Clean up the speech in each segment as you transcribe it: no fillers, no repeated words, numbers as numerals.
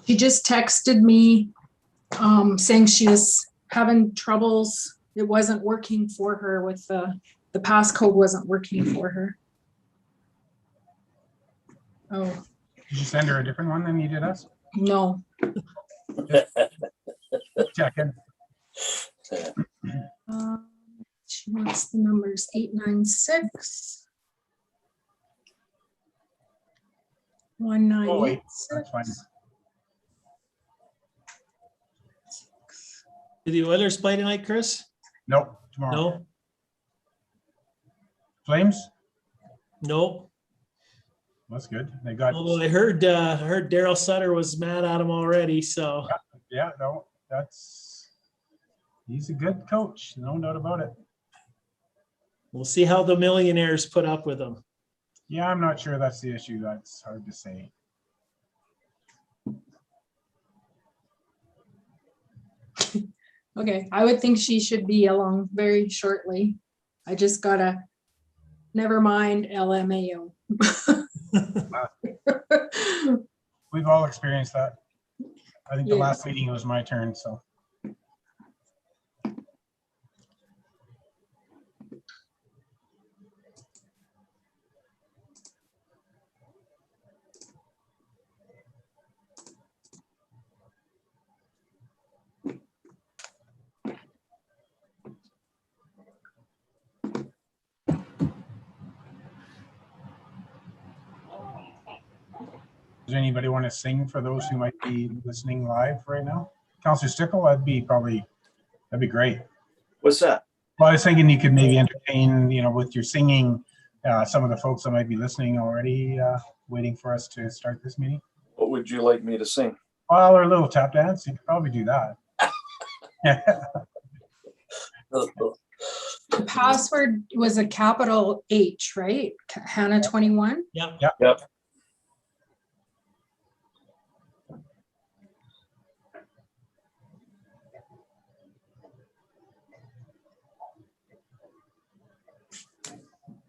She just texted me saying she was having troubles. It wasn't working for her with the passcode wasn't working for her. Oh, Did you send her a different one than you did us? no. Checking. She wants the numbers 896 Oh, wait, 1986. that's fine. Did the Oilers play tonight, Chris? Nope, tomorrow. No, Flames? no. That's good. They got, Although I heard Daryl Sutter was mad at him already, so yeah, no, he's a good coach, no doubt about it. we'll see how the Millionaires put up with him. Yeah, I'm not sure that's the issue. That's hard to say. Okay, I would think she should be along very shortly. I just gotta, never mind LMAO. We've all experienced that. I think the Yeah. last meeting it was my turn, so. Does anybody want to sing for those who might be listening live right now? Counselor Stickle, that'd be great. What's that? Well, I was thinking you could maybe entertain, with your singing, some of the folks that might be listening already, waiting for us to start this meeting. What would you like me to sing? Well, or a little tap dance, you could probably do that. The password was a capital H, right? Hannah 21. Yeah. Yep.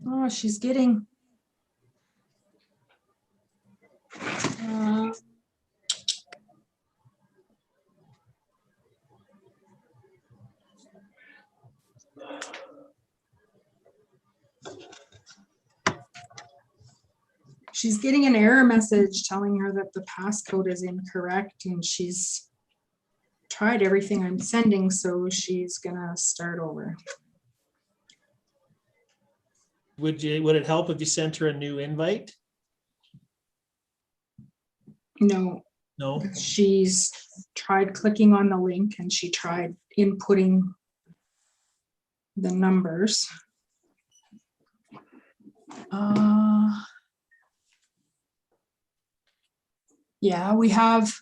Oh, she's getting. She's getting an error message telling her that the passcode is incorrect, and she's tried everything I'm sending, so she's gonna start over. Would it help if you sent her a new invite? No, No. she's tried clicking on the link and she tried inputting the numbers. Yeah, we have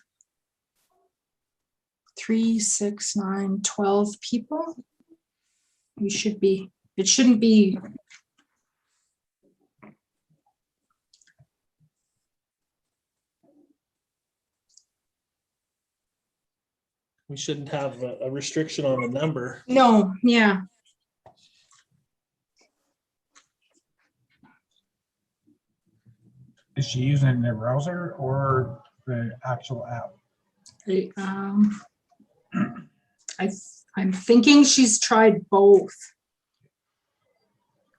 3, 6, 9, 12 people. It shouldn't be. We shouldn't have a restriction on the number. No, yeah. Is she using it in their browser or the actual app? I'm thinking she's tried both.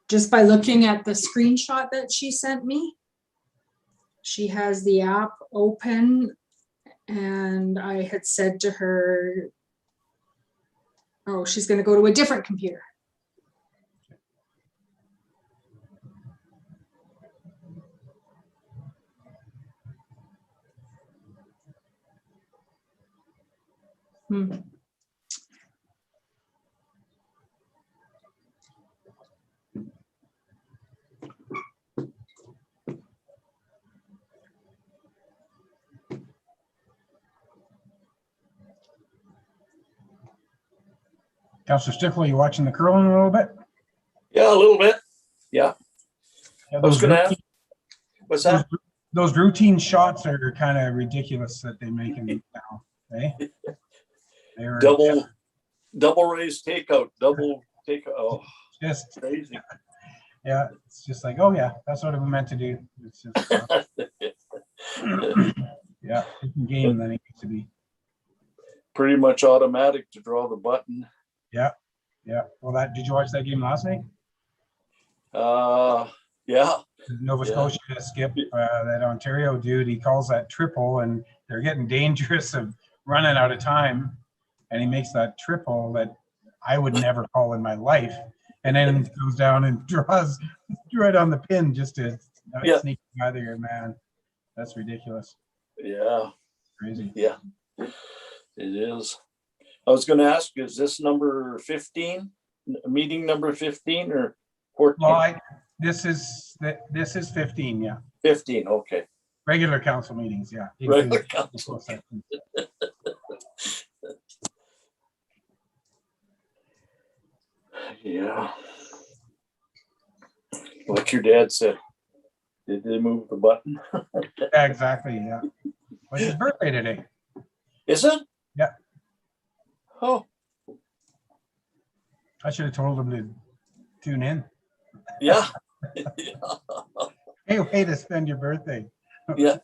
Just by looking at the screenshot that she sent me. She has the app open, and I had said to her, oh, she's going to go to a different computer. Councilor Stickle, you watching the curling a little bit? Yeah, a little bit. Yeah. Yeah, I was gonna ask. What's that? Those routine shots are kind of ridiculous that they make them now. Eh? They're Double raise takeout, double takeout. Oh, just crazy. yeah, it's just like, oh yeah, that's what we meant to do. It's just Yeah, different game than it used to be. Pretty much automatic to draw the button. Yeah. Well, did you watch that game last night? Yeah, Nova Yeah. Scotia skip that Ontario dude. He calls that triple, and they're getting dangerous of running out of time. And he makes that triple that I would never call in my life. And then goes down and draws right on the pin just to Yeah. sneak out of here, man. That's ridiculous. yeah, Crazy. yeah. It is. I was going to ask, is this number 15, meeting number 15 or 14? Well, this is 15, yeah. 15, okay. Regular council meetings, yeah. Regular council. Yeah. Like your dad said, did they move the button? Yeah, exactly, yeah. It's his birthday today. Is it? Yeah. Oh, I should have told him to tune in. yeah. Hey, way to spend your birthday. Yeah.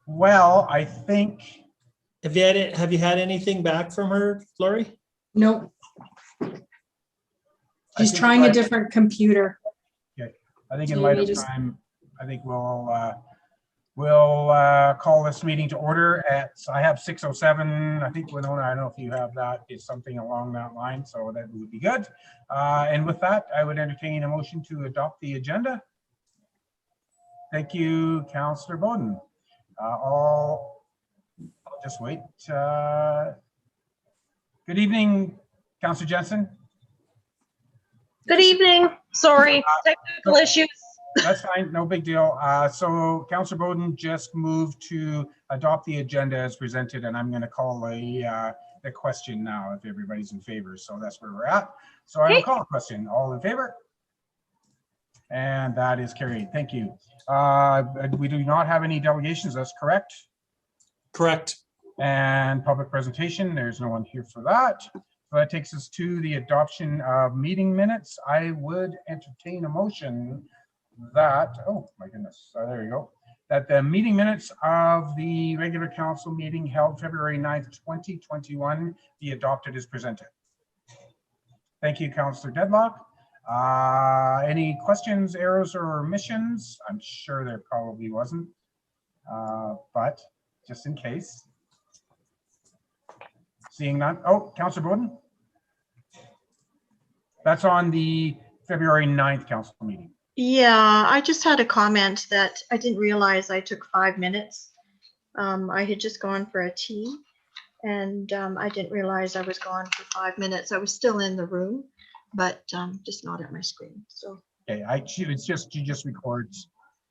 Well, I think, Have you had anything back from her, Lori? Nope. I She's think trying I- a different computer. I think in Do you light want of me to just- time, I think we'll call this meeting to order I have 6:07. I think Winona, I don't know if you have that, is something along that line, so that would be good. And with that, I would entertain a motion to adopt the agenda. Thank you, Councillor Bowden. I'll just wait. Good evening, Councillor Jensen. Good evening. Sorry, technical issues. That's fine, no big deal. So Councillor Bowden just moved to adopt the agenda as presented, and I'm going to call the question now if everybody's in favor. So that's where we're at. So I will Okay. call a question. All in favor? And that is carried. Thank you. We do not have any delegations, that's correct. Correct. And public presentation, there's no one here for that. So that takes us to the adoption of meeting minutes. I would entertain a motion that, oh my goodness, there you go, that the meeting minutes of the regular council meeting held February 9th, 2021 be adopted as presented. Thank you, Councillor Deadlock. Any questions, errors, or omissions? I'm sure there probably wasn't, but just in case. Seeing none. Oh, Councillor Bowden? That's on the February 9th council meeting. Yeah, I just had a comment that I didn't realize I took 5 minutes. I had just gone for a tea and I didn't realize I was gone for 5 minutes. I was still in the room, but just not at my screen. So Okay, it's just, you just records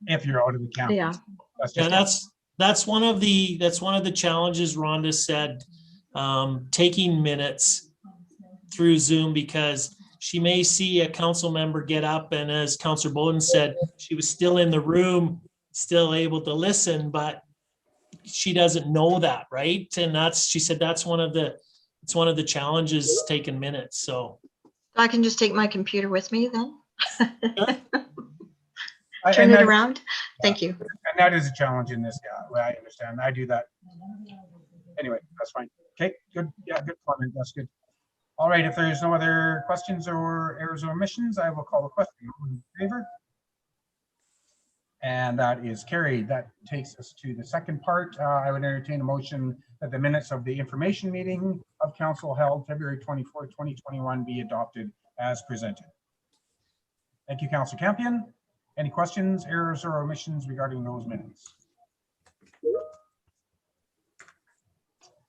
if you're out of the count. yeah, Yeah, that's one of the challenges Rhonda said, taking minutes through Zoom, because she may see a council member get up, and as Councillor Bowden said, she was still in the room, still able to listen, but she doesn't know that, right? And she said that's one of the challenges, taking minutes. So I can just take my computer with me then. And Turn it that- around. Thank you. And that is a challenge in this, yeah, I understand, I do that. Anyway, that's fine. Okay, good, yeah, good comment, that's good. All right, if there's no other questions or errors or omissions, I will call the question. All in favor? And that is carried. That takes us to the second part. I would entertain a motion that the minutes of the information meeting of council held February 24th, 2021 be adopted as presented. Thank you, Councillor Campion. Any questions, errors, or omissions regarding those minutes?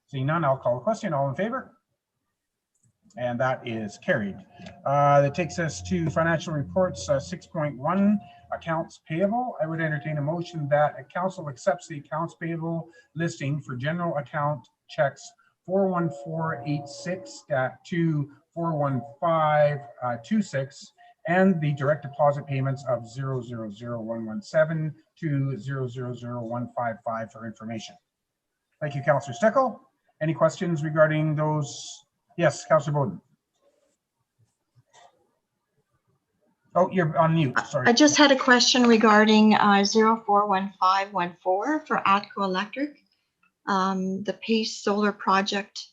Seeing none, I'll call a question. All in favor? And that is carried. That takes us to financial reports 6.1, accounts payable. I would entertain a motion that a council accepts the accounts payable listing for general account checks 41486 to 41526 and the direct deposit payments of 000117 to 000155 for information. Thank you, Councillor Stickle. Any questions regarding those? Yes, Councillor Bowden. Oh, you're on mute, sorry. I just had a question regarding 041514 for ATCO Electric. The Pace Solar Project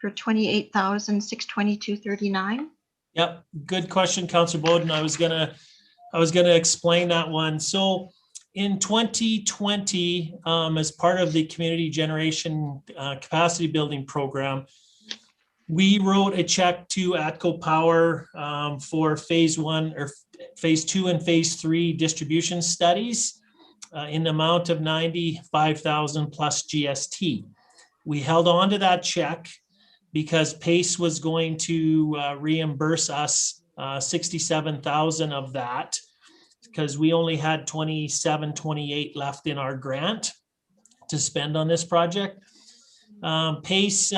for 28,622.39. Yep, good question, Councillor Bowden. I was gonna explain that one. So in 2020, as part of the community generation capacity building program, we wrote a check to ATCO Power for phase 1 or phase 2 and phase 3 distribution studies in the amount of 95,000 plus GST. We held on to that check because PACE was going to reimburse us 67,000 of that, because we only had 28 left in our grant to spend on this project. PACE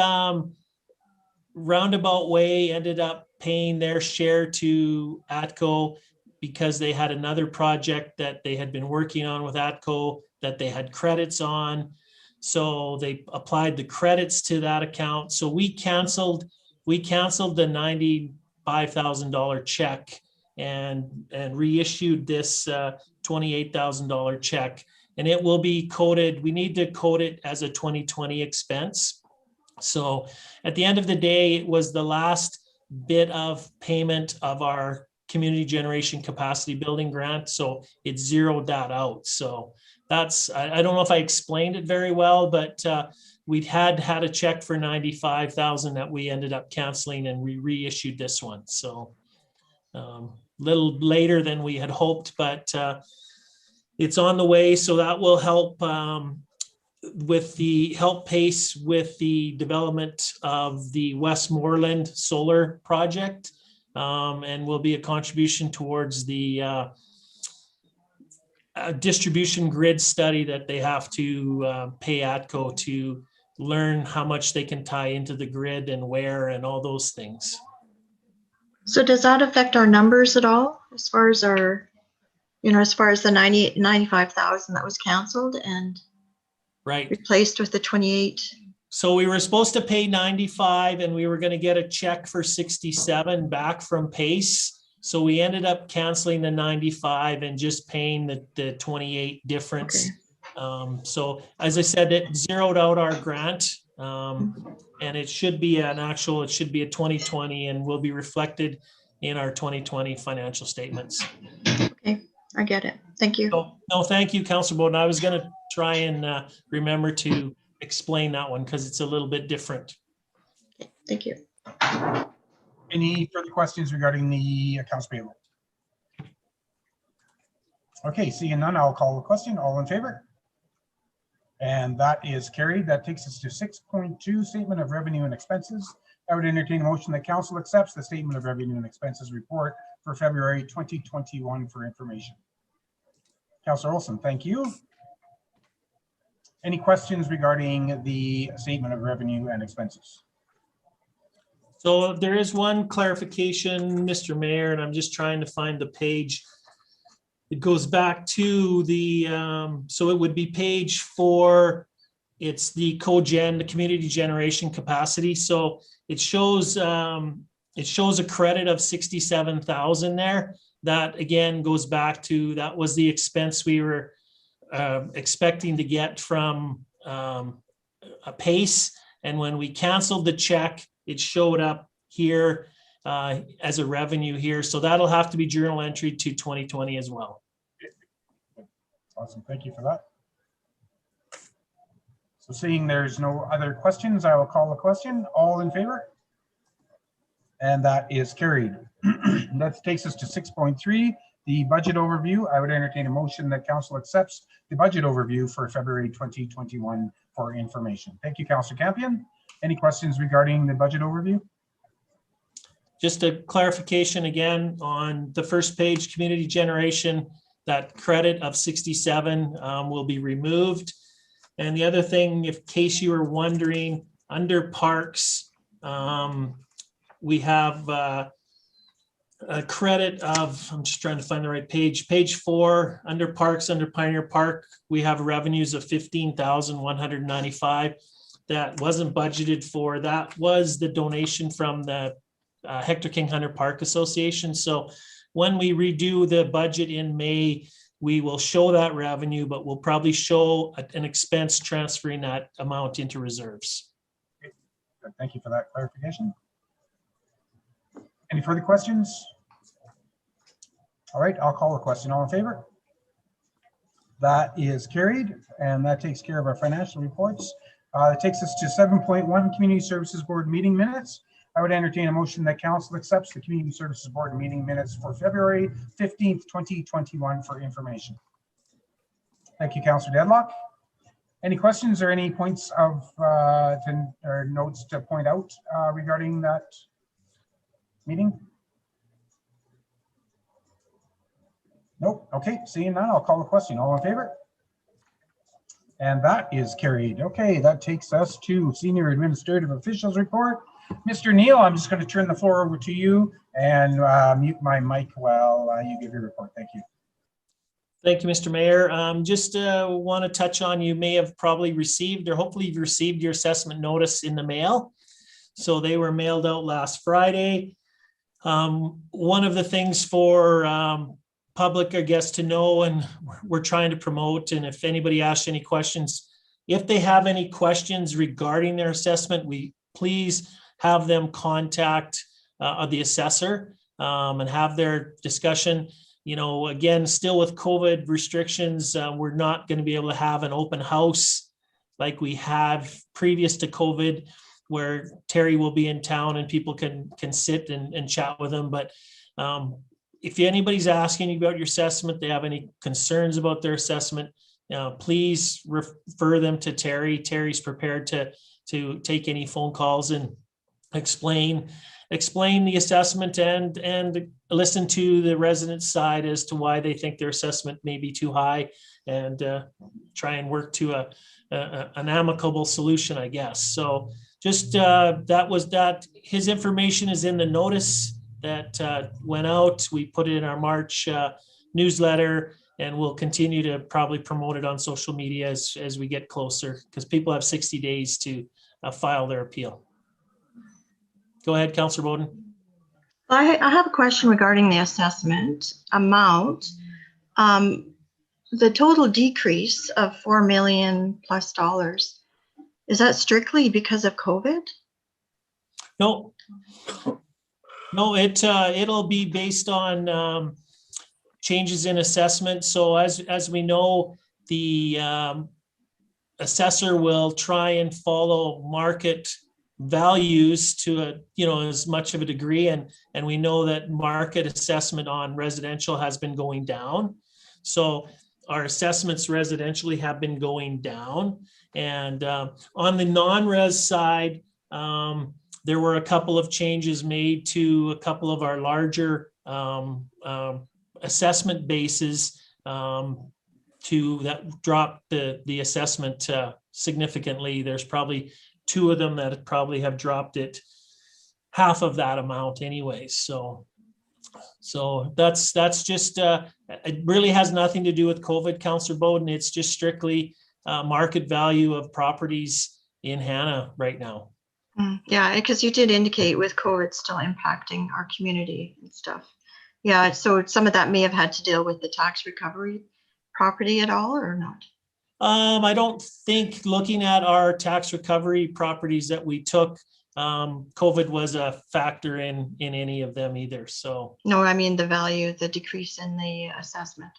roundabout way ended up paying their share to ATCO because they had another project that they had been working on with ATCO that they had credits on. So they applied the credits to that account. So we canceled the $95,000 check and reissued this $28,000 check. And it will be coded, we need to code it as a 2020 expense. So at the end of the day, it was the last bit of payment of our community generation capacity building grant. So it zeroed that out. So that's, I don't know if I explained it very well, but we'd had a check for 95,000 that we ended up canceling, and we reissued this one. So little later than we had hoped, but it's on the way. So that will help help PACE with the development of the Westmoreland solar project, and will be a contribution towards the distribution grid study that they have to pay ATCO to learn how much they can tie into the grid and where and all those things. So does that affect our numbers at all as far as our, as far as the 95,000 that was canceled and Right. replaced with the 28? So we were supposed to pay 95 and we were going to get a check for 67 back from PACE. So we ended up canceling the 95 and just paying the 28 difference. Okay. So as I said, it zeroed out our grant, and it should be it should be a 2020 and will be reflected in our 2020 financial statements. Okay, I get it. Thank you. So, no, thank you, Councillor Bowden. I was going to try and remember to explain that one because it's a little bit different. Okay, thank you. Any further questions regarding the accounts payable? Okay, seeing none, I'll call the question. All in favor? And that is carried. That takes us to 6.2, Statement of Revenue and Expenses. I would entertain a motion that council accepts the Statement of Revenue and Expenses report for February 2021 for information. Councillor Olson, thank you. Any questions regarding the Statement of Revenue and Expenses? So there is one clarification, Mr. Mayor, and I'm just trying to find the page. It goes back to the, so it would be page 4. It's the cogen, the community generation capacity. So it shows a credit of 67,000 there. That again goes back to, that was the expense we were expecting to get from a PACE. And when we canceled the check, it showed up here as a revenue here. So that'll have to be journal entry to 2020 as well. Awesome, thank you for that. So seeing there's no other questions, I will call the question. All in favor? And that is carried. That takes us to 6.3, the budget overview. I would entertain a motion that council accepts the budget overview for February 2021 for information. Thank you, Councillor Campion. Any questions regarding the budget overview? Just a clarification again on the first page, community generation, that credit of 67 will be removed. And the other thing, in case you were wondering, under parks, we have a credit of, I'm just trying to find the right page, page 4, under parks, under Pioneer Park, we have revenues of 15,195. That wasn't budgeted for. That was the donation from the Hector King Hunter Park Association. So when we redo the budget in May, we will show that revenue, but we'll probably show an expense transferring that amount into reserves. Good. Thank you for that clarification. Any further questions? All right, I'll call the question. All in favor? That is carried, and that takes care of our financial reports. That takes us to 7.1 Community Services Board meeting minutes. I would entertain a motion that council accepts the Community Services Board meeting minutes for February 15th, 2021 for information. Thank you, Councillor Deadlock. Any questions or any points of or notes to point out regarding that meeting? Nope. Okay, seeing none, I'll call the question. All in favor? And that is carried. Okay, that takes us to Senior Administrative Officials Report. Mr. Neal, I'm just going to turn the floor over to you and mute my mic while you give your report. Thank you. Thank you, Mr. Mayor. Just want to touch on, you may have probably received, or hopefully you've received your assessment notice in the mail. So they were mailed out last Friday. One of the things for public, I guess, to know, and we're trying to promote, and if anybody asks any questions, if they have any questions regarding their assessment, we please have them contact the assessor and have their discussion. You know, again, still with COVID restrictions, we're not going to be able to have an open house like we have previous to COVID, where Terry will be in town and people can sit and chat with them. But if anybody's asking you about your assessment, they have any concerns about their assessment, please refer them to Terry. Terry's prepared to take any phone calls and explain the assessment and listen to the resident side as to why they think their assessment may be too high, and try and work to an amicable solution, I guess. So just that was that. His information is in the notice that went out. We put it in our March newsletter, and we'll continue to probably promote it on social media as we get closer, because people have 60 days to file their appeal. Go ahead, Councillor Bowden. I have a question regarding the assessment amount. The total decrease of $4 million plus, is that strictly because of COVID? No, it'll be based on changes in assessment. So as we know, the assessor will try and follow market values to as much of a degree, and we know that market assessment on residential has been going down. So our assessments residentially have been going down, and on the non-res side, there were a couple of changes made to a couple of our larger assessment bases to that drop the assessment significantly. There's probably two of them that probably have dropped it half of that amount anyways. So that's just it really has nothing to do with COVID, Councillor Bowden. It's just strictly market value of properties in Hannah right now. Yeah, because you did indicate with COVID still impacting our community and stuff. Yeah, so some of that may have had to deal with the tax recovery property at all, or not? I don't think, looking at our tax recovery properties that we took, COVID was a factor in any of them either. So no, I mean the value, the decrease in the assessment.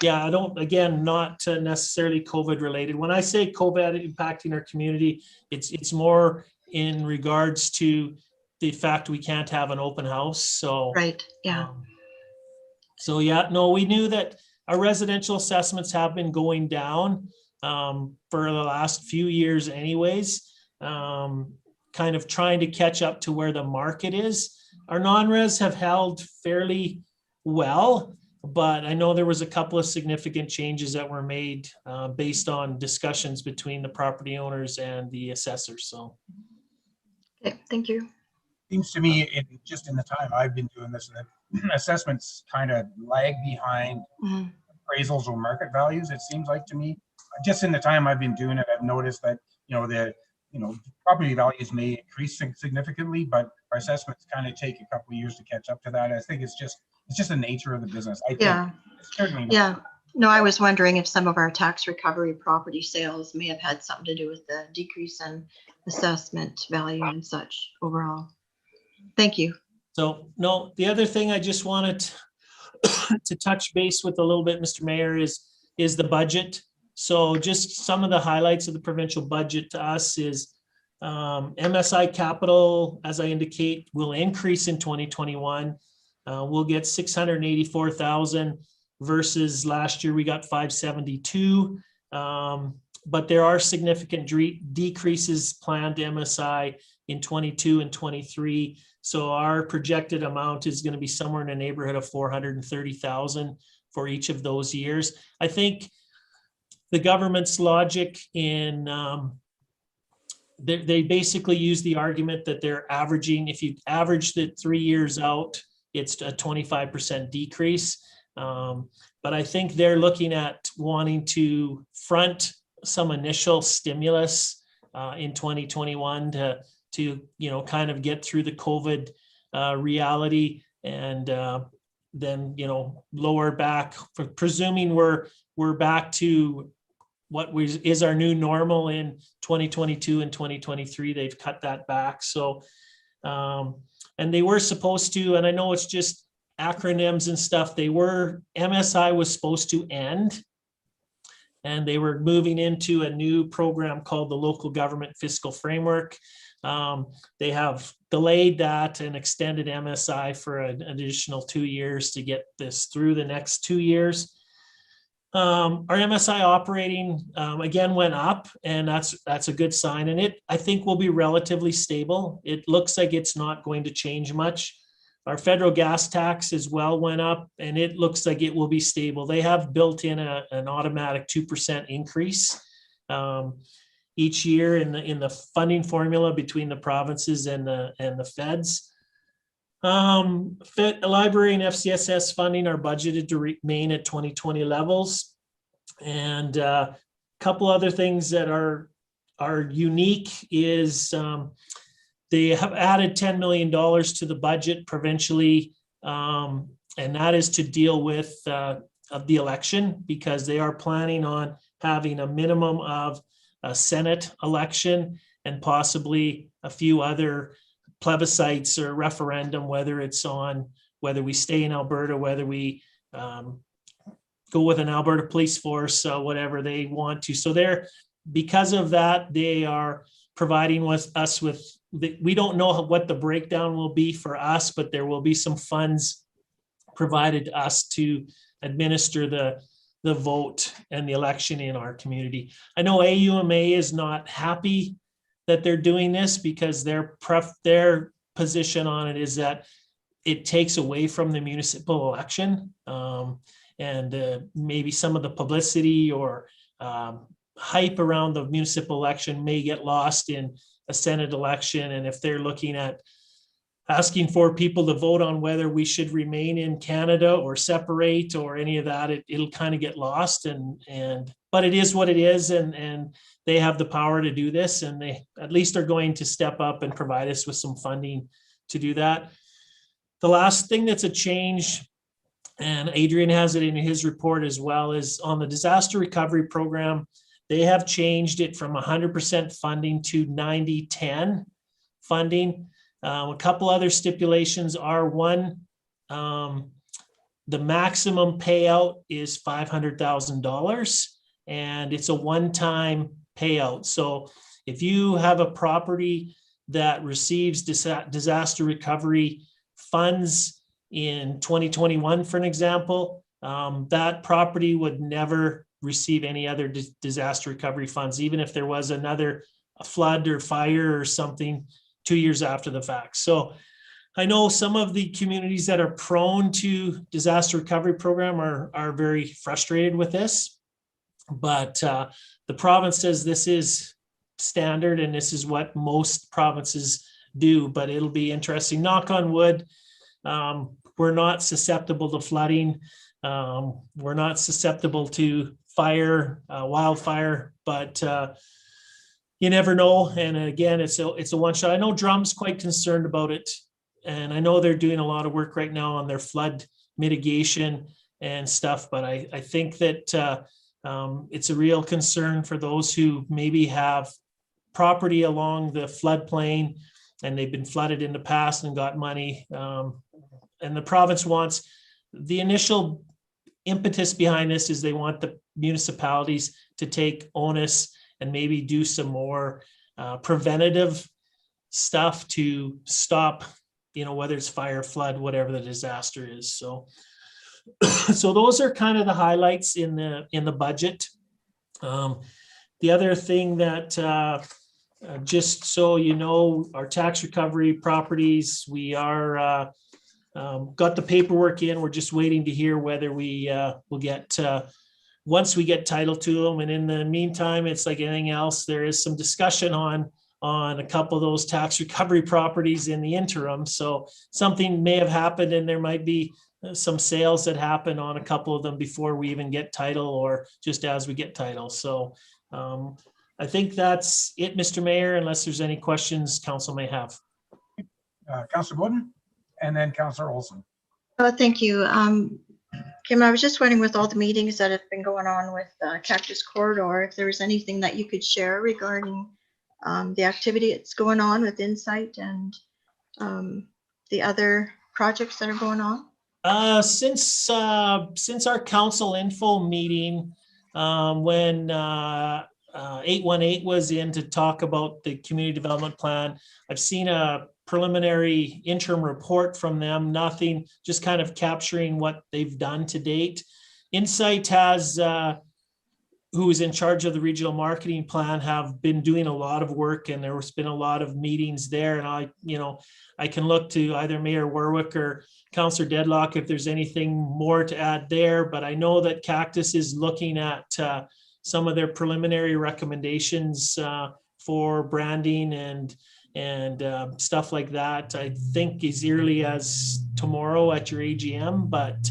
Yeah, I don't, again, not necessarily COVID related. When I say COVID impacting our community, it's more in regards to the fact we can't have an open house. So right, yeah. So yeah, no, we knew that our residential assessments have been going down for the last few years anyways, kind of trying to catch up to where the market is. Our non-res have held fairly well, but I know there was a couple of significant changes that were made based on discussions between the property owners and the assessors. So Okay, thank you. Seems to me, just in the time I've been doing this, that assessments kind of lag behind appraisals or market values. It seems like to me, just in the time I've been doing it, I've noticed that the property values may increase significantly, but our assessments kind of take a couple of years to catch up to that. I think it's just the nature of the business. I think Yeah, it's certainly not. yeah. No, I was wondering if some of our tax recovery property sales may have had something to do with the decrease in assessment value and such overall. Thank you. So, no, the other thing I just wanted to touch base with a little bit, Mr. Mayor, is the budget. So just some of the highlights of the provincial budget to us is MSI capital, as I indicate, will increase in 2021. We'll get 684,000 versus last year we got 572. But there are significant decreases planned to MSI in 22 and 23. So our projected amount is going to be somewhere in the neighborhood of 430,000 for each of those years. I think the government's logic in they basically use the argument that they're averaging, if you average the 3 years out, it's a 25% decrease. But I think they're looking at wanting to front some initial stimulus in 2021 to kind of get through the COVID reality, and then lower back, presuming we're back to what is our new normal in 2022 and 2023. They've cut that back. So and they were supposed to, and I know it's just acronyms and stuff, MSI was supposed to end, and they were moving into a new program called the Local Government Fiscal Framework. They have delayed that and extended MSI for an additional 2 years to get this through the next 2 years. Our MSI operating again went up, and that's a good sign, and I think will be relatively stable. It looks like it's not going to change much. Our federal gas tax as well went up, and it looks like it will be stable. They have built in an automatic 2% increase each year in the funding formula between the provinces and the feds. Library and FCSS funding are budgeted to remain at 2020 levels. And a couple other things that are unique is they have added $10 million to the budget provincially, and that is to deal with of the election, because they are planning on having a minimum of a Senate election and possibly a few other plebiscites or referendum, whether it's on whether we stay in Alberta, whether we go with an Alberta police force, whatever they want to. So because of that, they are providing us with, we don't know what the breakdown will be for us, but there will be some funds provided to us to administer the vote and the election in our community. I know AUMA is not happy that they're doing this, because their position on it is that it takes away from the municipal election, and maybe some of the publicity or hype around the municipal election may get lost in a Senate election. And if they're looking at asking for people to vote on whether we should remain in Canada or separate or any of that, it'll kind of get lost. But it is what it is, and they have the power to do this, and they at least are going to step up and provide us with some funding to do that. The last thing that's a change, and Adrian has it in his report as well, is on the disaster recovery program. They have changed it from 100% funding to 90-10 funding. A couple other stipulations are, one, the maximum payout is $500,000, and it's a one-time payout. So if you have a property that receives disaster recovery funds in 2021, for an example, that property would never receive any other disaster recovery funds, even if there was a flood or fire or something 2 years after the fact. So I know some of the communities that are prone to disaster recovery program are very frustrated with this, but the province says this is standard and this is what most provinces do. But it'll be interesting. Knock on wood, we're not susceptible to flooding. We're not susceptible to fire, wildfire, but you never know. And again, it's a one shot. I know Drum's quite concerned about it. And I know they're doing a lot of work right now on their flood mitigation and stuff, but I think that it's a real concern for those who maybe have property along the floodplain and they've been flooded in the past and got money. And the province wants, the initial impetus behind this is they want the municipalities to take onus and maybe do some more preventative stuff to stop, whether it's fire, flood, whatever the disaster is. So those are kind of the highlights in the budget. The other thing that just so you know, our tax recovery properties, we are got the paperwork in. We're just waiting to hear whether we will get once we get title to them. And in the meantime, it's like anything else. There is some discussion on a couple of those tax recovery properties in the interim. So something may have happened, and there might be some sales that happen on a couple of them before we even get title, or just as we get title. So I think that's it, Mr. Mayor, unless there's any questions council may have. Councillor Bowden, and then Councillor Olson. Thank you. Kim, I was just wondering, with all the meetings that have been going on with Cactus Corridor, if there was anything that you could share regarding the activity that's going on with Insight and the other projects that are going on? Since our council info meeting, when 818 was in to talk about the community development plan, I've seen a preliminary interim report from them, nothing, just kind of capturing what they've done to date. Insight has, who is in charge of the regional marketing plan, have been doing a lot of work, and there's been a lot of meetings there. And I can look to either Mayor Warwick or Councillor Deadlock if there's anything more to add there. But I know that Cactus is looking at some of their preliminary recommendations for branding and stuff like that. I think as early as tomorrow at your AGM, but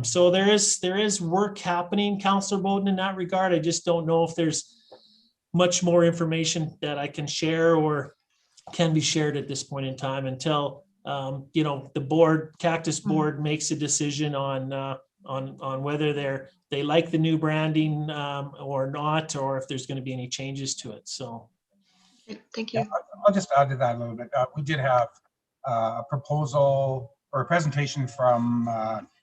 so there is work happening, Councillor Bowden, in that regard. I just don't know if there's much more information that I can share or can be shared at this point in time until the Cactus board makes a decision on whether they like the new branding or not, or if there's going to be any changes to it. So thank you. I'll just add to that a little bit. We did have a proposal or a presentation from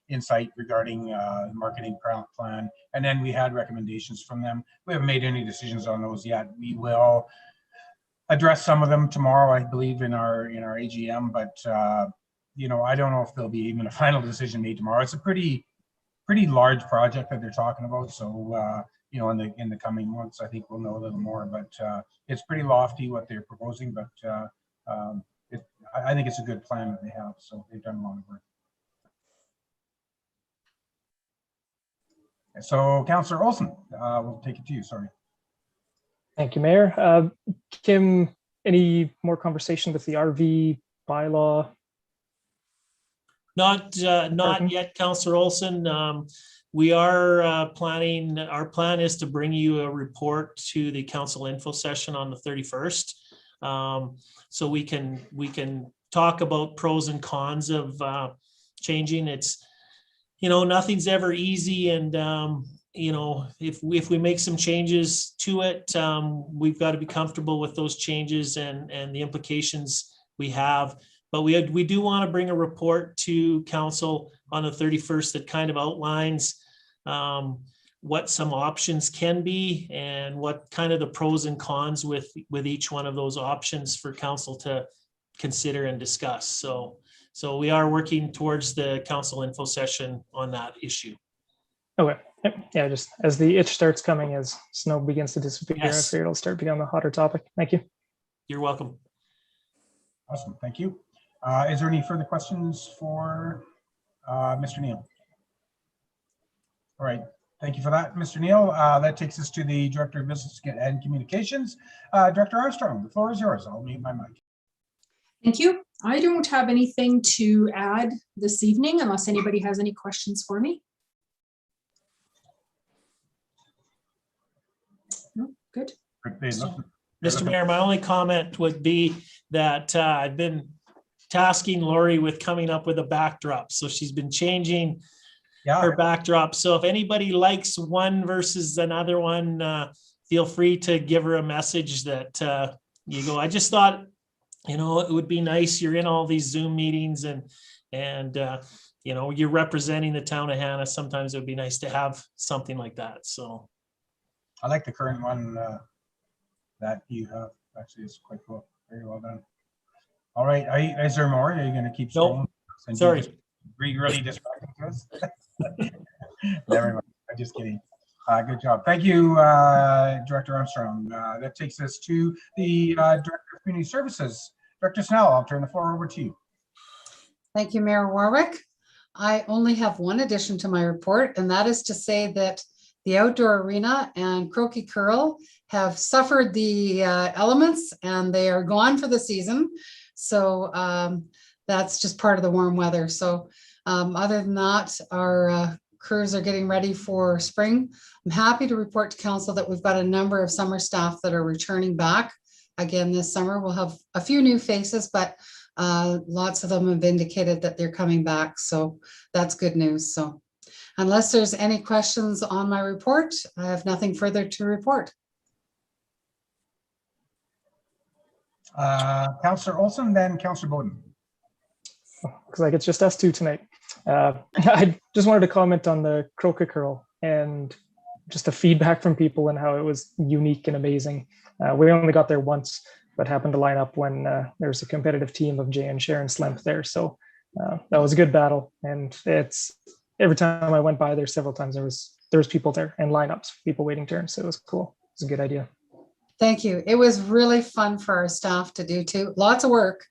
Insight regarding the marketing plan, and then we had recommendations from them. We haven't made any decisions on those yet. We will address some of them tomorrow, I believe, in our AGM, but I don't know if there'll be even a final decision made tomorrow. It's a pretty large project that they're talking about, so in the coming months, I think we'll know a little more. But it's pretty lofty what they're proposing, but I think it's a good plan that they have. So they've done a lot of work. So Councillor Olson, we'll take it to you. Sorry. Thank you, Mayor. Kim, any more conversation with the RV bylaw? Not yet, Councillor Olson. We are planning, our plan is to bring you a report to the council info session on the 31st. So we can talk about pros and cons of changing. It's, nothing's ever easy. And, if we make some changes to it, we've got to be comfortable with those changes and the implications we have. But we do want to bring a report to council on the 31st that kind of outlines what some options can be and what kind of the pros and cons with each one of those options for council to consider and discuss. So we are working towards the council info session on that issue. Okay. Yeah, just as the itch starts coming, as snow begins to disappear, Yes. I figure it'll start becoming a hotter topic. Thank you. You're welcome. Awesome. Thank you. Is there any further questions for Mr. Neal? All right. Thank you for that, Mr. Neal. That takes us to the Director of Business and Communications. Director Armstrong, the floor is yours. I'll mute my mic. Thank you. I don't have anything to add this evening unless anybody has any questions for me. No, good. Nothing Mr. Mayor, my only comment would be that I've been tasking Lori with coming up with a backdrop. So she's been changing Yeah, her backdrop. So if anybody likes one versus another one, feel free to give her a message that you go, I just thought, it would be nice. You're in all these Zoom meetings and you're representing the town of Hannah. Sometimes it would be nice to have something like that. So I like the current one that you have. Actually, it's quite cool. Very well done. All right, is there more? Are you going to keep Nope. scrolling? Sorry. Were you really distracting us? Never mind. I'm just kidding. Good job. Thank you, Director Armstrong. That takes us to the Director of Community Services. Director Snell, I'll turn the floor over to you. Thank you, Mayor Warwick. I only have one addition to my report, and that is to say that the outdoor arena and Croaky Curl have suffered the elements and they are gone for the season. So that's just part of the warm weather. So other than that, our crews are getting ready for spring. I'm happy to report to council that we've got a number of summer staff that are returning back. Again, this summer we'll have a few new faces, but lots of them have indicated that they're coming back. So that's good news. So unless there's any questions on my report, I have nothing further to report. Councillor Olson, then Councillor Bowden. Looks like it's just us two tonight. I just wanted to comment on the Croaky Curl and just the feedback from people and how it was unique and amazing. We only got there once, but happened to line up when there was a competitive team of Jay and Sharon Slemp there. So that was a good battle. And it's every time I went by there several times, there was people there and lineups, people waiting turns. So it was cool. It was a good idea. Thank you. It was really fun for our staff to do too. Lots of work,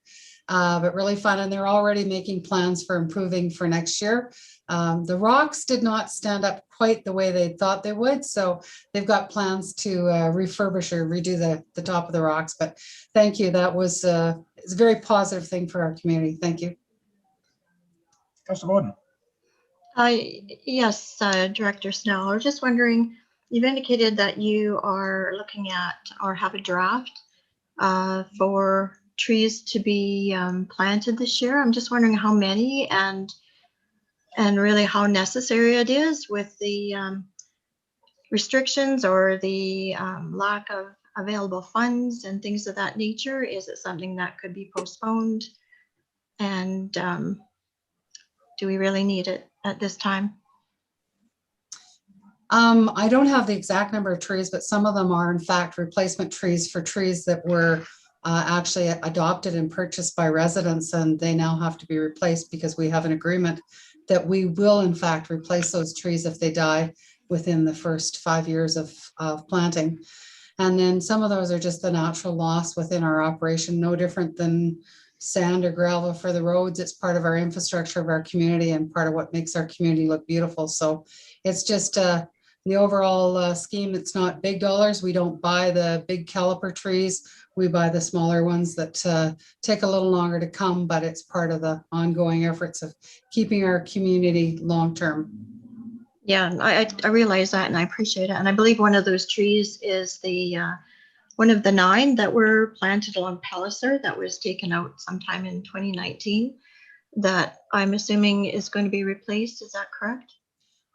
but really fun. And they're already making plans for improving for next year. The rocks did not stand up quite the way they thought they would. So they've got plans to refurbish or redo the top of the rocks. But thank you. That was it's a very positive thing for our community. Thank you. Councillor Bowden. Yes, Director Snell, I was just wondering, you've indicated that you are looking at or have a draft for trees to be planted this year. I'm just wondering how many and really how necessary it is with the restrictions or the lack of available funds and things of that nature. Is it something that could be postponed? And do we really need it at this time? I don't have the exact number of trees, but some of them are in fact replacement trees for trees that were actually adopted and purchased by residents, and they now have to be replaced because we have an agreement that we will in fact replace those trees if they die within the first 5 years of planting. And then some of those are just the natural loss within our operation, no different than sand or gravel for the roads. It's part of our infrastructure of our community and part of what makes our community look beautiful. So it's just the overall scheme. It's not big dollars. We don't buy the big caliper trees. We buy the smaller ones that take a little longer to come, but it's part of the ongoing efforts of keeping our community long-term. Yeah, I realize that and I appreciate it. And I believe one of those trees is the one of the 9 that were planted along Palliser that was taken out sometime in 2019 that I'm assuming is going to be replaced. Is that correct?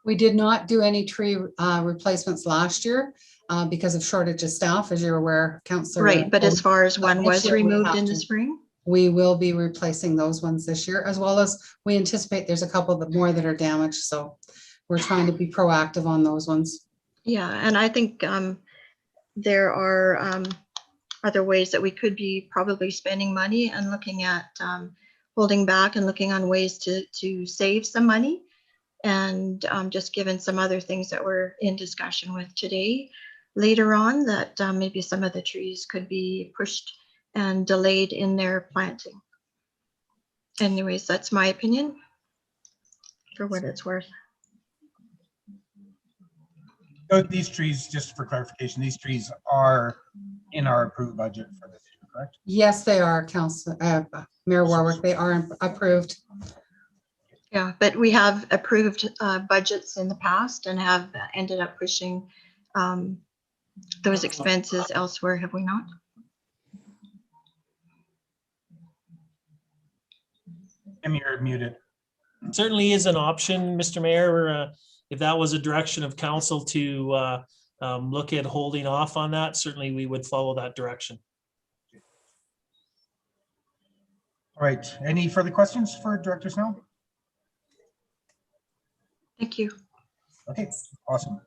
We did not do any tree replacements last year because of shortage of staff, as you're aware, Councillor. Right, but as far as one Next was year we removed have in the to. spring? We will be replacing those ones this year, as well as we anticipate there's a couple that more that are damaged. So we're trying to be proactive on those ones. Yeah, and I think there are other ways that we could be probably spending money and looking at holding back and looking on ways to save some money. And just given some other things that we're in discussion with today, later on, that maybe some of the trees could be pushed and delayed in their planting. Anyways, that's my opinion, for what it's worth. So these trees, just for clarification, these trees are in our approved budget for this year, correct? Yes, they are, Mayor Warwick. They are approved. Yeah, but we have approved budgets in the past and have ended up pushing those expenses elsewhere, have we not? Tim, you're muted. Certainly is an option, Mr. Mayor, if that was a direction of council to look at holding off on that, certainly we would follow that direction. All right, any further questions for Director Snell? Thank you. Okay, awesome.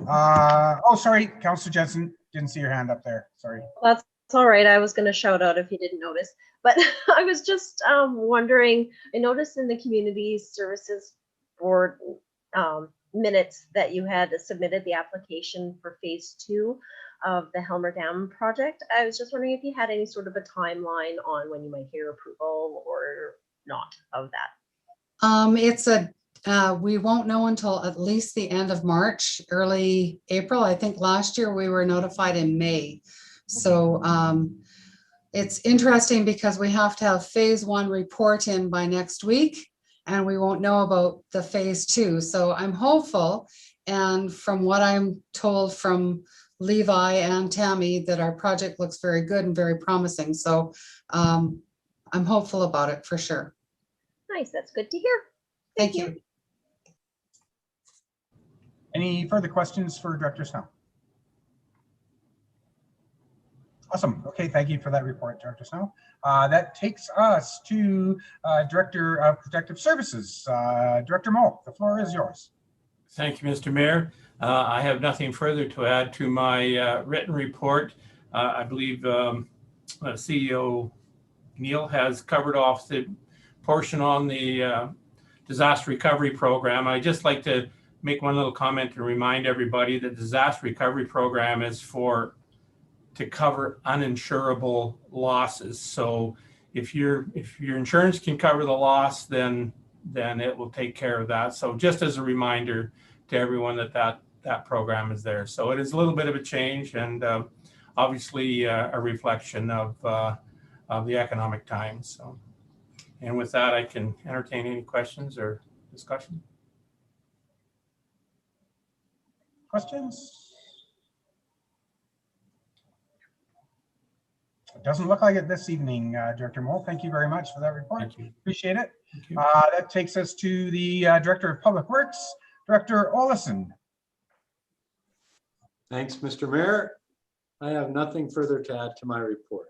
Oh, sorry, Councillor Jensen, didn't see your hand up there, sorry. That's all right. I was going to shout out if you didn't notice, but I was just wondering, I noticed in the Community Services Board minutes that you had submitted the application for phase 2 of the Helmer Dam project. I was just wondering if you had any sort of a timeline on when you might hear approval or not of that. We won't know until at least the end of March, early April. I think last year we were notified in May. So it's interesting because we have to have phase 1 report in by next week, and we won't know about the phase 2. So I'm hopeful, and from what I'm told from Levi and Tammy, that our project looks very good and very promising. So I'm hopeful about it for sure. Nice, that's good to hear. Thank you. Any further questions for Director Snell? Awesome. Okay, thank you for that report, Director Snell. That takes us to Director of Protective Services, Director Moe. The floor is yours. Thank you, Mr. Mayor. I have nothing further to add to my written report. I believe CEO Neil has covered off the portion on the disaster recovery program. I'd just like to make one little comment to remind everybody that the disaster recovery program is to cover uninsurable losses. So if your insurance can cover the loss, then it will take care of that. So just as a reminder to everyone that program is there. So it is a little bit of a change, and obviously a reflection of the economic times. So, and with that, I can entertain any questions or discussion. Questions? It doesn't look like it this evening, Director Moe. Thank you very much for that report. Thank you. Appreciate it. Thank you. That takes us to the Director of Public Works, Director Olesen. Thanks, Mr. Mayor. I have nothing further to add to my report.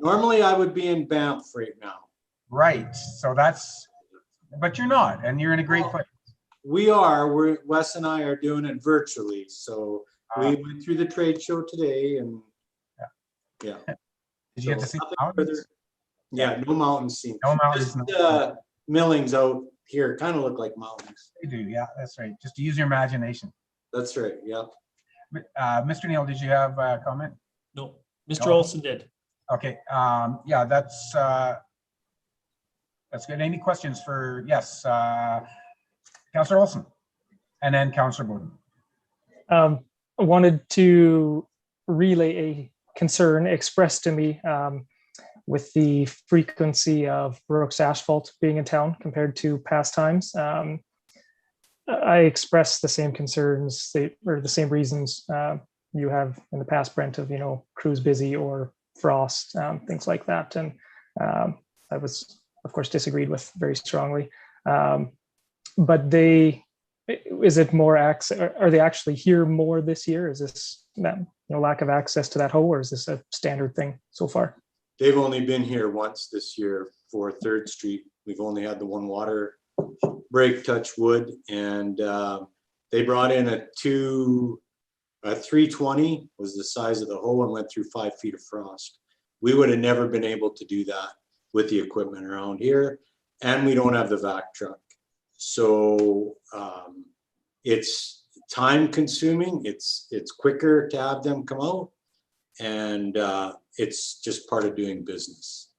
Normally, I would be in Banff right now. Right, so but you're not, and you're in a great place. Wes and I are doing it virtually. So we went through the trade show today, and yeah. Did you get to see the mountains? Yeah, no mountains seen. No mountains. Just, millings out here kind of look like mountains. They do, yeah, that's right. Just use your imagination. That's right, yeah. Mr. Neal, did you have a comment? No, Mr. Olson did. Okay, yeah, that's good. Any questions for, yes, Councillor Olsen, and then Councillor Bowden. I wanted to relay a concern expressed to me with the frequency of Brooks Asphalt being in town compared to past times. I expressed the same concerns or the same reasons you have in the past, Brent, of, crews busy or frost, things like that. And I was, of course, disagreed with very strongly. But is it more access? Are they actually here more this year? Is this lack of access to that hole, or is this a standard thing so far? They've only been here once this year for 3rd Street. We've only had the one water break, touch wood, and they brought in a 320 was the size of the hole and went through 5 feet of frost. We would have never been able to do that with the equipment around here, and we don't have the vac truck. So it's time consuming. It's quicker to have them come out, and it's just part of doing business.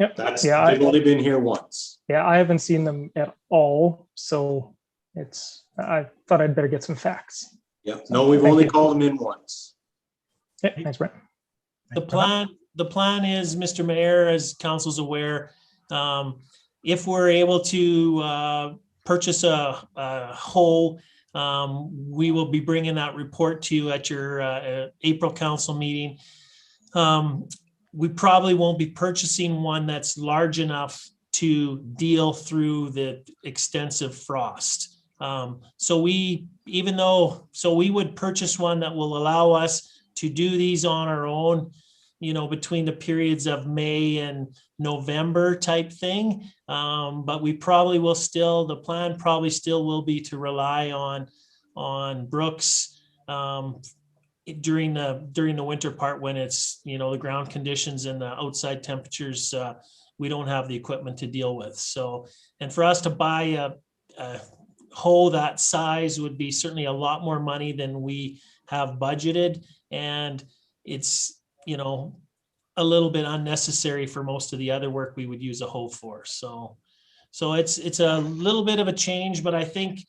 Yep. They've only been here once. Yeah, I haven't seen them at all, so I thought I'd better get some facts. Yeah, no, we've only called them in once. Yeah, thanks, Brent. The plan is, Mr. Mayor, as council's aware, if we're able to purchase a hole, we will be bringing that report to you at your April council meeting. We probably won't be purchasing one that's large enough to deal through the extensive frost. So we would purchase one that will allow us to do these on our own, between the periods of May and November type thing. But we probably will still, the plan probably still will be to rely on Brooks during the winter part when it's, the ground conditions and the outside temperatures, we don't have the equipment to deal with. So, and for us to buy a hoe that size would be certainly a lot more money than we have budgeted. And it's, a little bit unnecessary for most of the other work we would use a hoe for. So it's a little bit of a change, but I think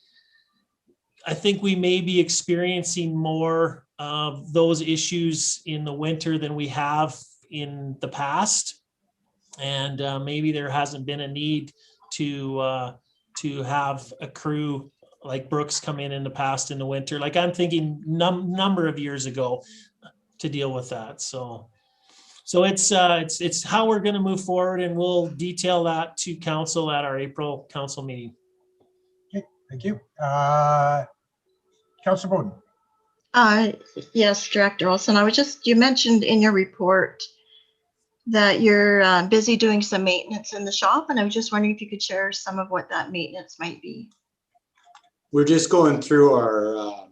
we may be experiencing more of those issues in the winter than we have in the past. And maybe there hasn't been a need to have a crew like Brooks come in the past in the winter. Like I'm thinking number of years ago to deal with that. So it's how we're going to move forward, and we'll detail that to council at our April council meeting. Okay, thank you. Councilor Bowden. Yes, Director Olson, you mentioned in your report that you're busy doing some maintenance in the shop, and I was just wondering if you could share some of what that maintenance might be. We're just going through our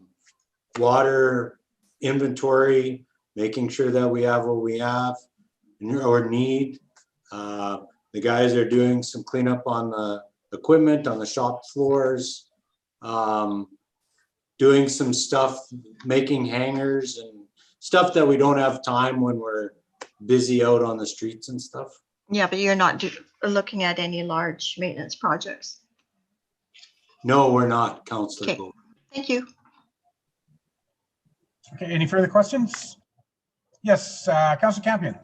water inventory, making sure that we have what we have or need. The guys are doing some cleanup on the equipment on the shop floors, doing some stuff, making hangers and stuff that we don't have time when we're busy out on the streets and stuff. Yeah, but you're not looking at any large maintenance projects. No, we're not, Councillor. Okay. Thank you. Okay, any further questions? Yes, Councillor Campion.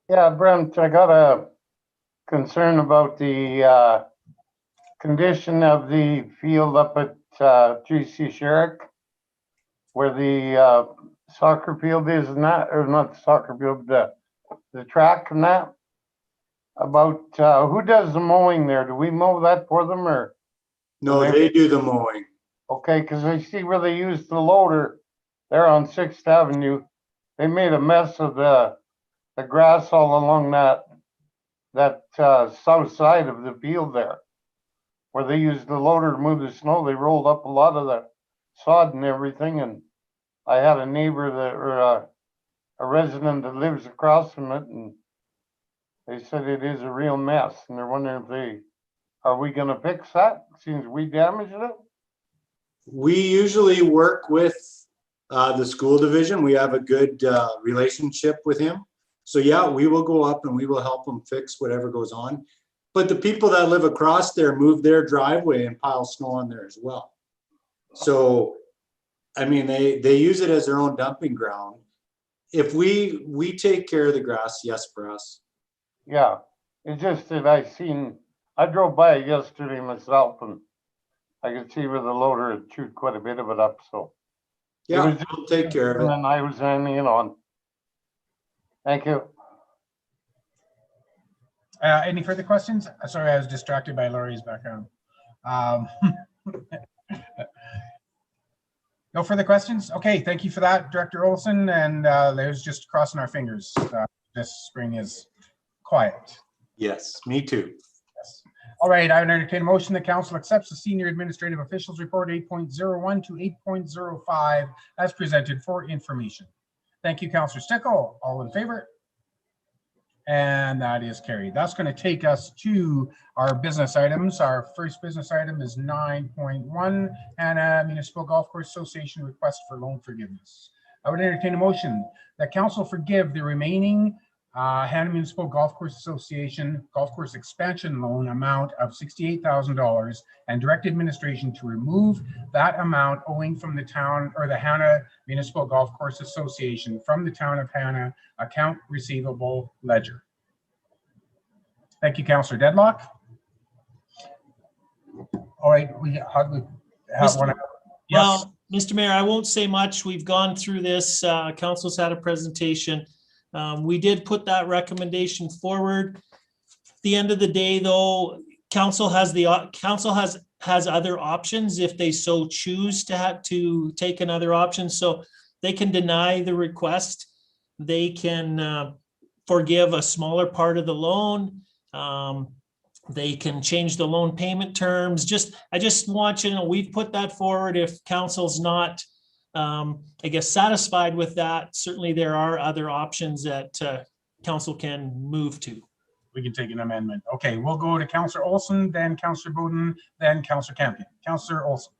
Yeah, Brent, I got a concern about the condition of the field up at GC Sherrick, where the soccer field is, not the soccer field, the track and that. About who does the mowing there? Do we mow that for them, or? No, they do the mowing. Okay, because I see where they used the loader there on 6th Avenue. They made a mess of the grass all along that south side of the field there, where they used the loader to move the snow. They rolled up a lot of the sod and everything, and I had a neighbor or a resident that lives across from it, and they said it is a real mess, and they're wondering are we going to fix that since we damaged it? We usually work with the school division. We have a good relationship with him. So yeah, we will go up and we will help them fix whatever goes on. But the people that live across there move their driveway and pile snow on there as well. So, I mean, they use it as their own dumping ground. If we take care of the grass, yes, for us. Yeah, it's just that I drove by it yesterday myself, and I could see where the loader had chewed quite a bit of it up, so. Yeah, we'll take care of it. And I was hanging on. Thank you. Any further questions? Sorry, I was distracted by Laurie's background. No further questions? Okay, thank you for that, Director Olson. And there's just crossing our fingers. This spring is quiet. Yes, me too. Yes. All right, I would entertain a motion that council accepts the senior administrative officials report 8.01 to 8.05 as presented for information. Thank you, Councillor Stickle. All in favor? And that is carried. That's going to take us to our business items. Our first business item is 9.1, Hannah Municipal Golf Course Association request for loan forgiveness. I would entertain a motion that council forgive the remaining Hannah Municipal Golf Course Association golf course expansion loan amount of $68,000 and direct administration to remove that amount owing from the town or the Hannah Municipal Golf Course Association from the town of Hannah account receivable ledger. Thank you, Councillor Deadlock. All right, we have one. Yes. Well, Mr. Mayor, I won't say much. We've gone through this. Council's had a presentation. We did put that recommendation forward. the end of the day, though, council has other options if they so choose to have to take another option. So they can deny the request. They can forgive a smaller part of the loan. They can change the loan payment terms. I just want you to know, we've put that forward. If council's not, I guess, satisfied with that, certainly there are other options that council can move to. We can take an amendment. Okay, we'll go to Councillor Olson, then Councillor Bowden, then Councillor Campion. Councillor Olson.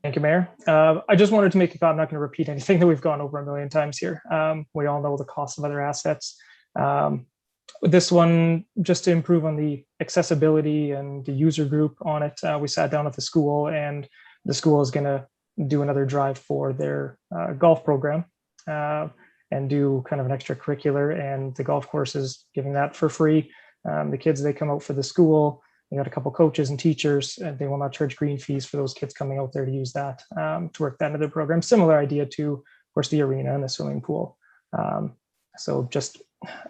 Thank you, Mayor. I just wanted to make a comment. I'm not going to repeat anything that we've gone over a million times here. We all know the cost of other assets. This one, just to improve on the accessibility and the user group on it, we sat down at the school, and the school is going to do another drive for their golf program and do kind of an extracurricular, and the golf course is giving that for free. The kids, they come out for the school. They got a couple coaches and teachers, and they will not charge green fees for those kids coming out there to use that to work that into their program. Similar idea to, of course, the arena and the swimming pool. So just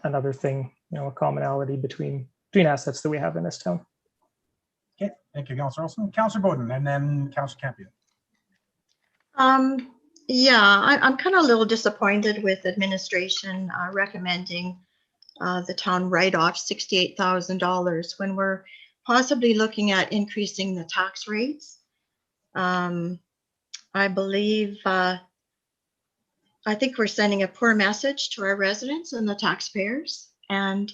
another thing, a commonality between assets that we have in this town. Okay, thank you, Councillor Olson. Councillor Bowden, and then Councillor Campion. Yeah, I'm kind of a little disappointed with administration recommending the town write off $68,000 when we're possibly looking at increasing the tax rates. I believe, I think we're sending a poor message to our residents and the taxpayers. And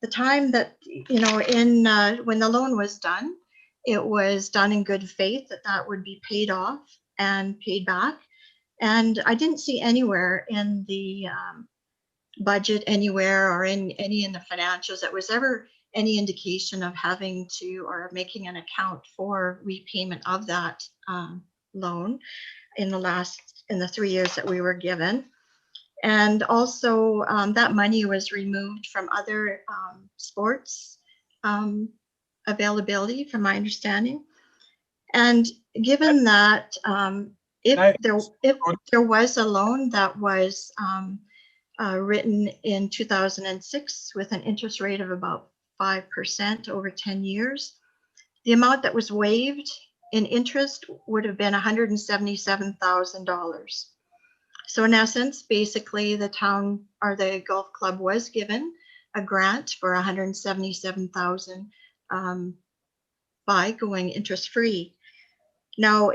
the time that, when the loan was done, it was done in good faith that would be paid off and paid back. And I didn't see anywhere in the budget anywhere or in the financials that was ever any indication of having to or making an account for repayment of that loan in the 3 years that we were given. And also that money was removed from other sports availability, from my understanding. And given that if there was a loan that was written in 2006 with an interest rate of about 5% over 10 years, the amount that was waived in interest would have been $177,000. So in essence, basically the town or the golf club was given a grant for $177,000 by going interest free. Now,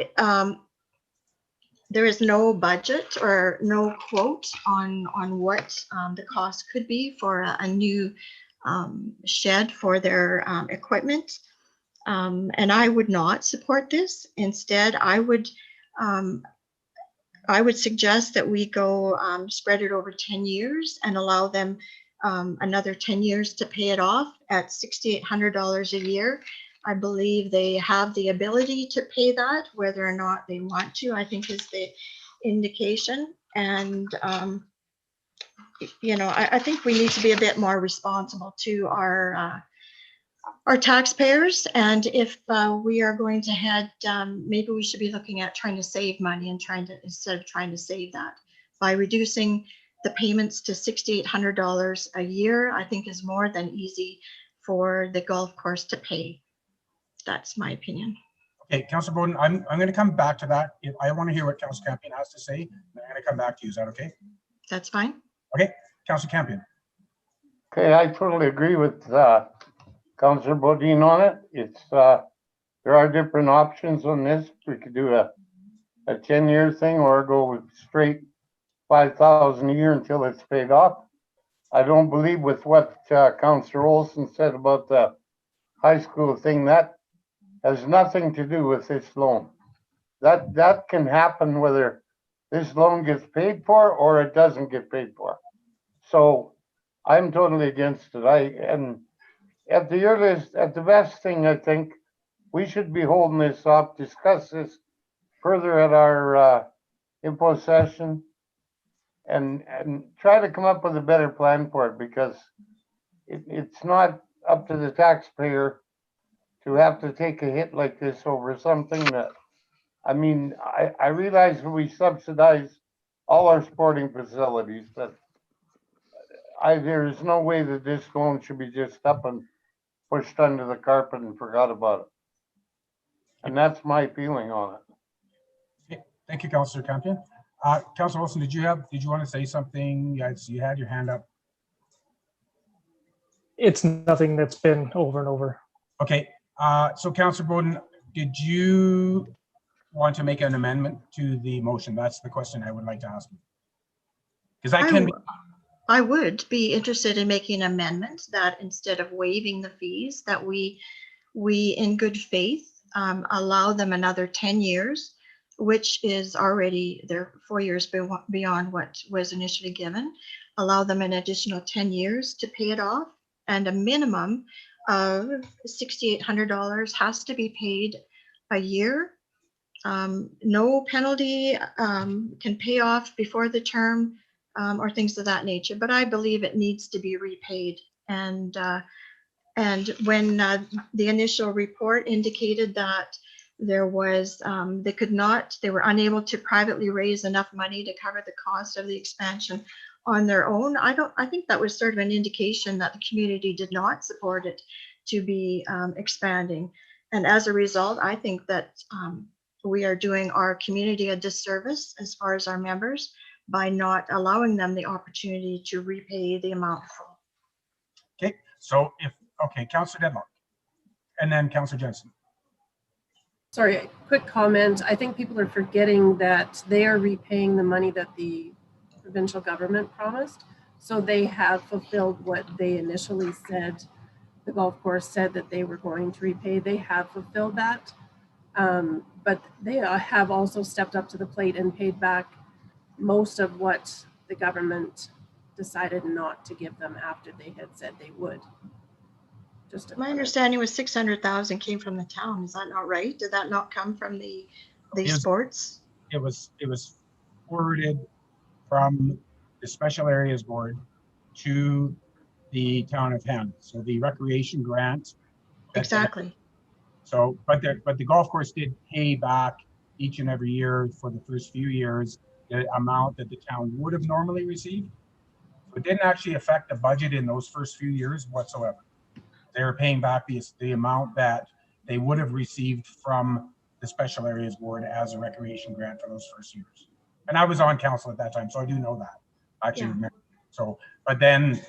there is no budget or no quote on what the cost could be for a new shed for their equipment. And I would not support this. Instead, I would suggest that we go spread it over 10 years and allow them another 10 years to pay it off at $6,800 a year. I believe they have the ability to pay that, whether or not they want to, I think is the indication. And, I think we need to be a bit more responsible to our taxpayers. And if we are going to head, maybe we should be looking at trying to save money and instead of trying to save that by reducing the payments to $6,800 a year, I think is more than easy for the golf course to pay. That's my opinion. Okay, Councillor Bowden, I'm going to come back to that. I want to hear what Councillor Campion has to say. I'm going to come back to you. Is that okay? That's fine. Okay, Councillor Campion. Okay, I totally agree with Councillor Bodine on it. It's there are different options on this. We could do a 10-year thing or go with straight $5,000 a year until it's paid off. I don't believe with what Councillor Olson said about the high school thing. That has nothing to do with this loan. That can happen whether this loan gets paid for or it doesn't get paid for. So I'm totally against it. And at the earliest, at the best thing, I think we should be holding this up, discuss this further at our info session, and try to come up with a better plan for it, because it's not up to the taxpayer to have to take a hit like this over something that, I mean, I realize we subsidize all our sporting facilities, but there is no way that this loan should be just up and pushed under the carpet and forgot about it. And that's my feeling on it. Thank you, Councillor Campion. Councillor Wilson, did you want to say something? Yes, you had your hand up. It's nothing that's been over and over. Okay, so Councillor Bowden, did you want to make an amendment to the motion? That's the question I would like to ask you. Because that can be. I would be interested in making an amendment that instead of waiving the fees, that we in good faith allow them another 10 years, which is already they're 4 years beyond what was initially given. Allow them an additional 10 years to pay it off, and a minimum of $6,800 has to be paid a year. No penalty can pay off before the term or things of that nature, but I believe it needs to be repaid. And when the initial report indicated that there was, they were unable to privately raise enough money to cover the cost of the expansion on their own. I think that was sort of an indication that the community did not support it to be expanding. And as a result, I think that we are doing our community a disservice as far as our members by not allowing them the opportunity to repay the amount. Okay, so Councillor Dedlock, and then Councillor Jensen. Sorry, a quick comment. I think people are forgetting that they are repaying the money that the provincial government promised. So they have fulfilled what they initially said. The golf course said that they were going to repay. They have fulfilled that. But they have also stepped up to the plate and paid back most of what the government decided not to give them after they had said they would. My understanding was 600,000 came from the town. Is that not right? Did that not come from the sports? It was forwarded from the Special Areas Board to the town of Hamden. So the recreation grant. Exactly. So, but the golf course did pay back each and every year for the first few years the amount that the town would have normally received. So it didn't actually affect the budget in those first few years whatsoever. They were paying back the amount that they would have received from the Special Areas Board as a recreation grant for those first years. And I was on council at that time, so I do know that. I actually remember. So, but then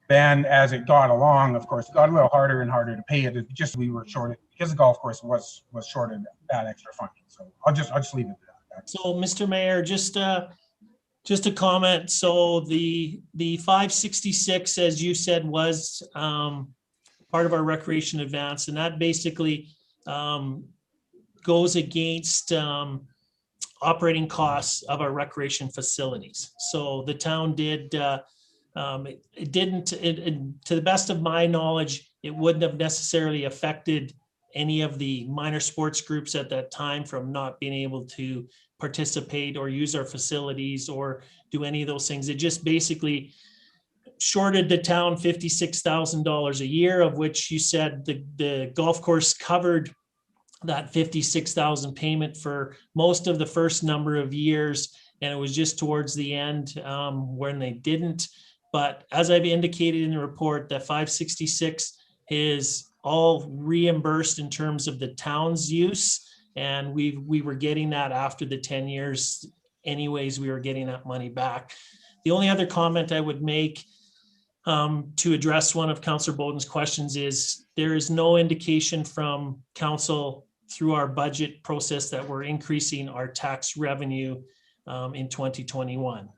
as it got along, of course, it got a little harder and harder to pay it. It just we were shorted because the golf course was shorted that extra funding. So I'll just leave it at that. So, Mr. Mayor, just a comment. So the 566, as you said, was part of our recreation advance, and that basically goes against operating costs of our recreation facilities. So the town did. It didn't. To the best of my knowledge, it wouldn't have necessarily affected any of the minor sports groups at that time from not being able to participate or use our facilities or do any of those things. It just basically shorted the town $56,000 a year, of which you said the golf course covered that $56,000 payment for most of the first number of years. And it was just towards the end when they didn't. But as I've indicated in the report, that 566 is all reimbursed in terms of the town's use. And we were getting that after the 10 years anyways, we were getting that money back. The only other comment I would make to address one of Councillor Bowden's questions is there is no indication from council through our budget process that we're increasing our tax revenue in 2021.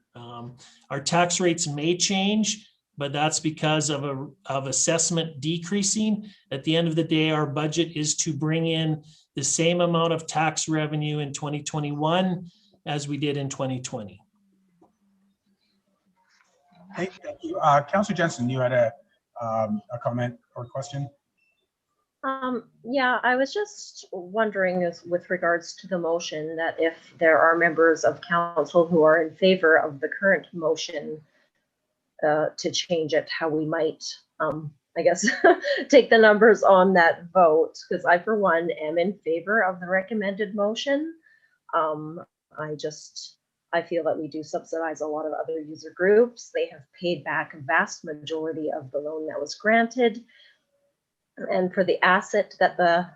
Our tax rates may change, but that's because of assessment decreasing. At the end of the day, our budget is to bring in the same amount of tax revenue in 2021 as we did in 2020. Hey, thank you. Councillor Jensen, you had a comment or question? Yeah, I was just wondering with regards to the motion that if there are members of council who are in favor of the current motion to change it, how we might, I guess, take the numbers on that vote, because I, for one, am in favor of the recommended motion. I feel that we do subsidize a lot of other user groups. They have paid back a vast majority of the loan that was granted. And for the asset that the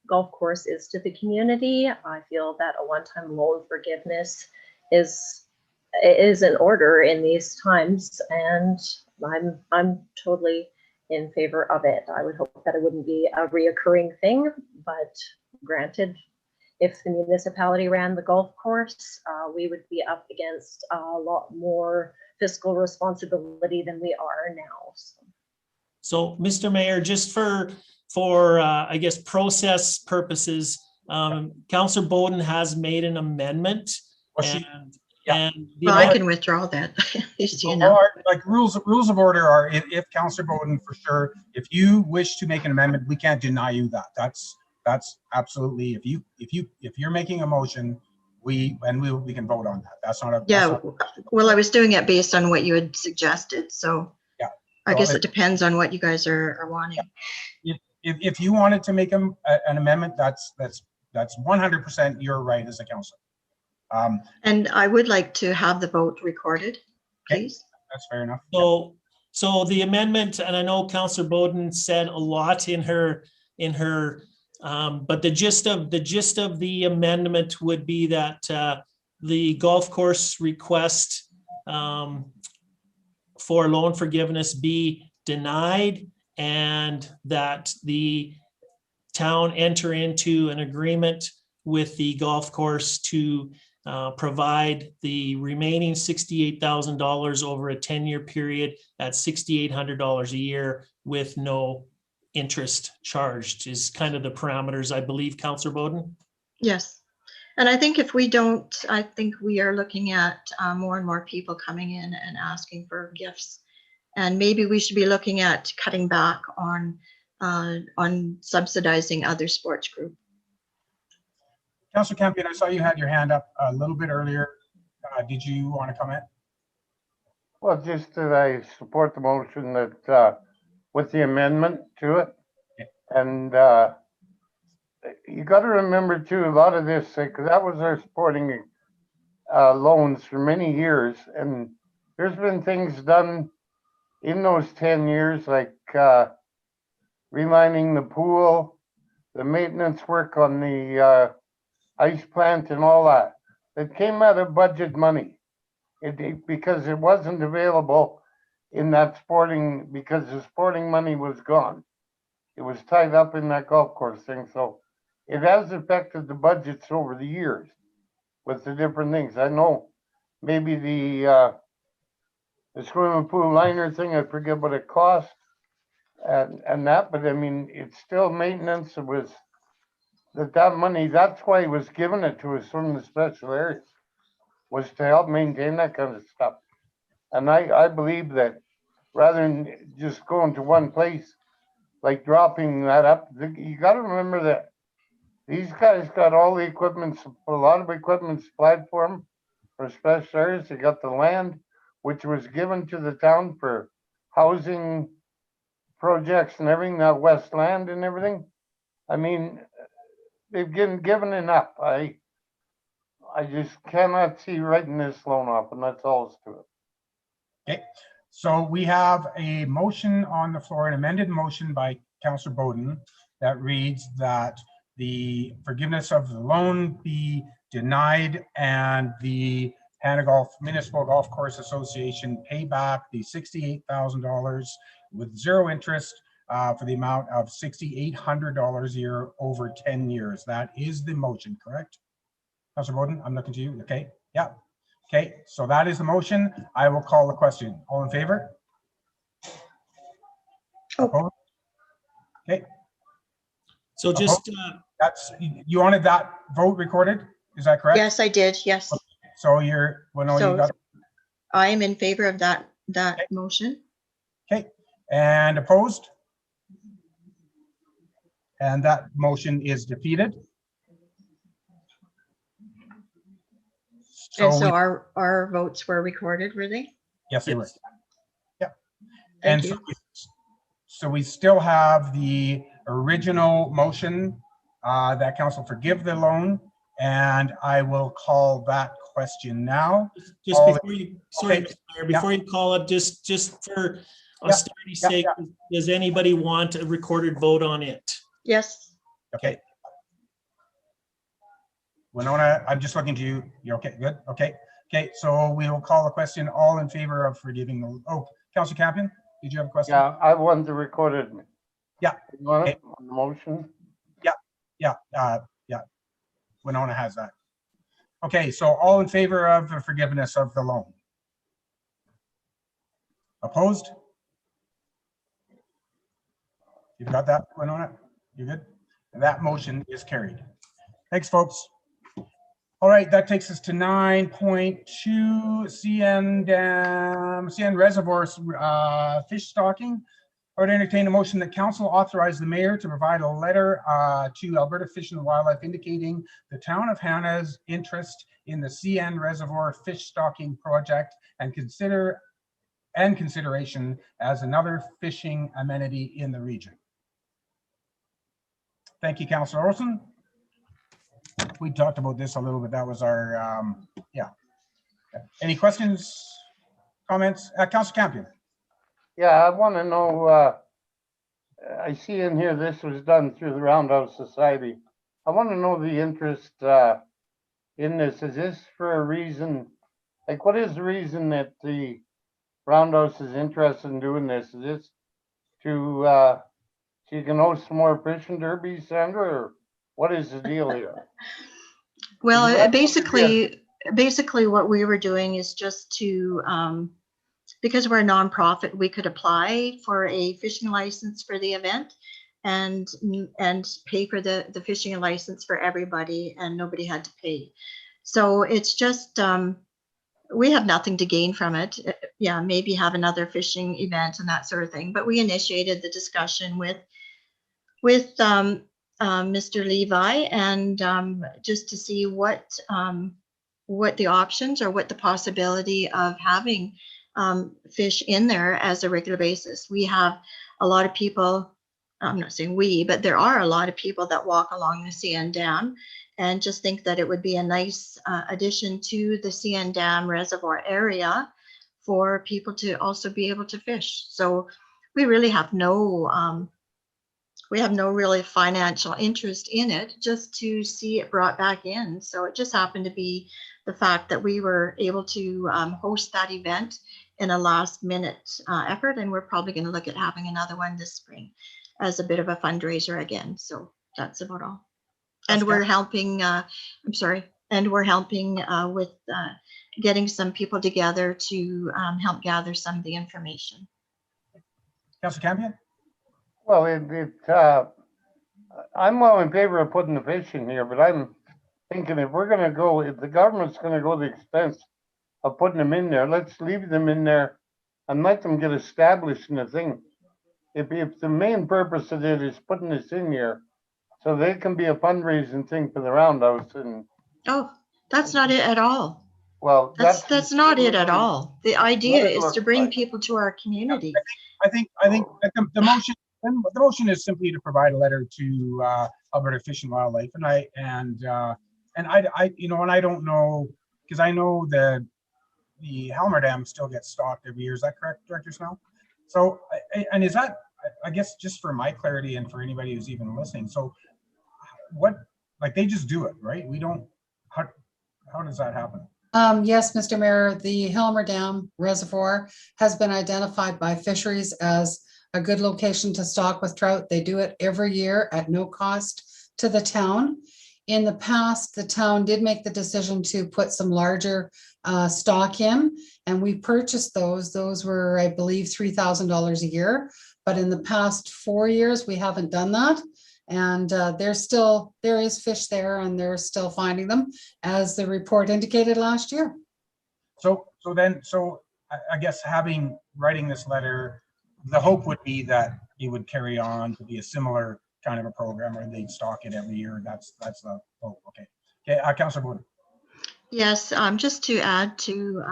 golf course is to the community, I feel that a one-time loan forgiveness is in order in these times, and I'm totally in favor of it. I would hope that it wouldn't be a reoccurring thing, but granted, if the municipality ran the golf course, we would be up against a lot more fiscal responsibility than we are now. So, Mr. Mayor, just for I guess, process purposes, Councillor Bowden has made an amendment. Well, she- and, yeah. and the Well, I amendment- can withdraw that. Just, you Well, know. like rules of order are, if Councillor Bowden, for sure, if you wish to make an amendment, we can't deny you that. That's absolutely, if you're making a motion, we can vote on that. That's not a. Yeah, well, I was doing it based on what you had suggested, so. Yeah. I So guess it depends on what you guys are wanting. If you wanted to make an amendment, that's 100% your right as a councillor. And I would like to have the vote recorded, Okay. please. That's fair enough. So the amendment, and I know Councillor Bowden said a lot in her, but the gist of the amendment would be that the golf course request for loan forgiveness be denied, and that the town enter into an agreement with the golf course to provide the remaining $68,000 over a 10-year period at $6,800 a year with no interest charged, is kind of the parameters, I believe, Councillor Bowden? Yes. And I think if we don't, I think we are looking at more and more people coming in and asking for gifts. And maybe we should be looking at cutting back on subsidizing other sports groups. Councillor Campion, I saw you had your hand up a little bit earlier. Did you want to comment? Well, just that I support the motion that, with the amendment to it. Okay. And you got to remember too, a lot of this, because that was our sporting loans for many years. And there's been things done in those 10 years, like relining the pool, the maintenance work on the ice plant and all that. It came out of budget money. Because it wasn't available in that sporting, because the sporting money was gone. It was tied up in that golf course thing. So it has affected the budgets over the years with the different things. I know maybe the swimming pool liner thing, I forget what it cost and that, but I mean, it's still maintenance. It was that money, that's why he was giving it to us from the special areas, was to help maintain that kind of stuff. And I believe that rather than just going to one place, like dropping that up, you got to remember that these guys got all the equipment, a lot of equipment supplied for them for special areas. They got the land, which was given to the town for housing projects and everything, that West Land and everything. I mean, they've given enough. I just cannot see writing this loan off, and that's all to it. Okay, so we have a motion on the floor, an amended motion by Councillor Bowden that reads that the forgiveness of the loan be denied and the Hanna Municipal Golf Course Association pay back the $68,000 with zero interest for the amount of $6,800 a year over 10 years. That is the motion, correct? Councillor Bowden, I'm looking to you. Okay, yeah. Okay, so that is the motion. I will call the question. All in favor? Opposed? Okay, So just, that's, you wanted that vote recorded? Is that correct? Yes, I did. Yes. So you're, well, no, you So got, I am in favor of that motion. okay, and opposed? And that motion is defeated. And so we- our votes were recorded, were they? Yes, they were. Yes. Yep. Thank And you. so we still have the original motion that council forgive the loan, and I will call that question now. just All- before you, sorry, Okay. Mr. Mayor, before you call it, just for, austerity's yeah, sake, does anybody want a recorded vote on it? Yes. Okay. Winona, I'm just looking to you. You're okay, good, okay. Okay, so we will call the question, all in favor of forgiving the, oh, Councillor Campion, did you have a question? Yeah, I want the recorded. Yeah. You want it Okay. on the motion? Yeah, Winona has that. Okay, so all in favor of the forgiveness of the loan? Opposed? You've got that, Winona? You good? And that motion is carried. Thanks, folks. All right, that takes us to 9.2 CN Reservoir fish stocking. I would entertain a motion that council authorize the mayor to provide a letter to Alberta Fish and Wildlife indicating the town of Hannah's interest in the CN Reservoir fish stocking project and consideration as another fishing amenity in the region. Thank you, Councillor Olson. We talked about this a little bit. That was our, yeah. Any questions, comments? Councillor Campion. Yeah, I want to know, I see in here this was done through the Roundhouse Society. I want to know the interest in this. Is this for a reason? Like, what is the reason that the Roundhouse is interested in doing this? Is this to, so you can host some more fishing derbies, Sandra, or what is the deal here? Well, basically what we were doing is just to, because we're a nonprofit, we could apply for a fishing license for the event and pay for the fishing license for everybody, and nobody had to pay. So it's just, we have nothing to gain from it. Yeah, maybe have another fishing event and that sort of thing. But we initiated the discussion with Mr. Levi and just to see what the options or what the possibility of having fish in there as a regular basis. We have a lot of people, I'm not saying we, but there are a lot of people that walk along the CN Dam and just think that it would be a nice addition to the CN Dam reservoir area for people to also be able to fish. So we really have no really financial interest in it, just to see it brought back in. So it just happened to be the fact that we were able to host that event in a last minute effort, and we're probably going to look at having another one this spring as a bit of a fundraiser again. So that's about all. And we're helping, and we're helping with getting some people together to help gather some of the information. Councillor Campion? Well, I'm well in favor of putting the fish in here, but I'm thinking if the government's gonna go the expense of putting them in there, let's leave them in there and let them get established in the thing. If the main purpose of it is putting this in here, so they can be a fundraising thing for the Roundhouse, and Oh, that's not it at all. well, That's not it at all. The idea What it is looks to bring like. people to our community. I think that the motion is simply to provide a letter to Alberta Fish and Wildlife, and I don't know, because I know the Helmer Dam still gets stocked every year. Is that correct, Director Snell? So, and is that, I guess, just for my clarity and for anybody who's even listening, so what, like, they just do it, right? We don't, how does that happen? Yes, Mr. Mayor, the Helmer Dam Reservoir has been identified by fisheries as a good location to stock with trout. They do it every year at no cost to the town. In the past, the town did make the decision to put some larger stock in, and we purchased those. Those were, I believe, $3,000 a year. But in the past 4 years, we haven't done that. And there is fish there, and they're still finding them, as the report indicated last year. So I guess writing this letter, the hope would be that it would carry on to be a similar kind of a program, or they'd stock it every year. That's the hope. Okay. Councillor Bowden. Yes, just to add to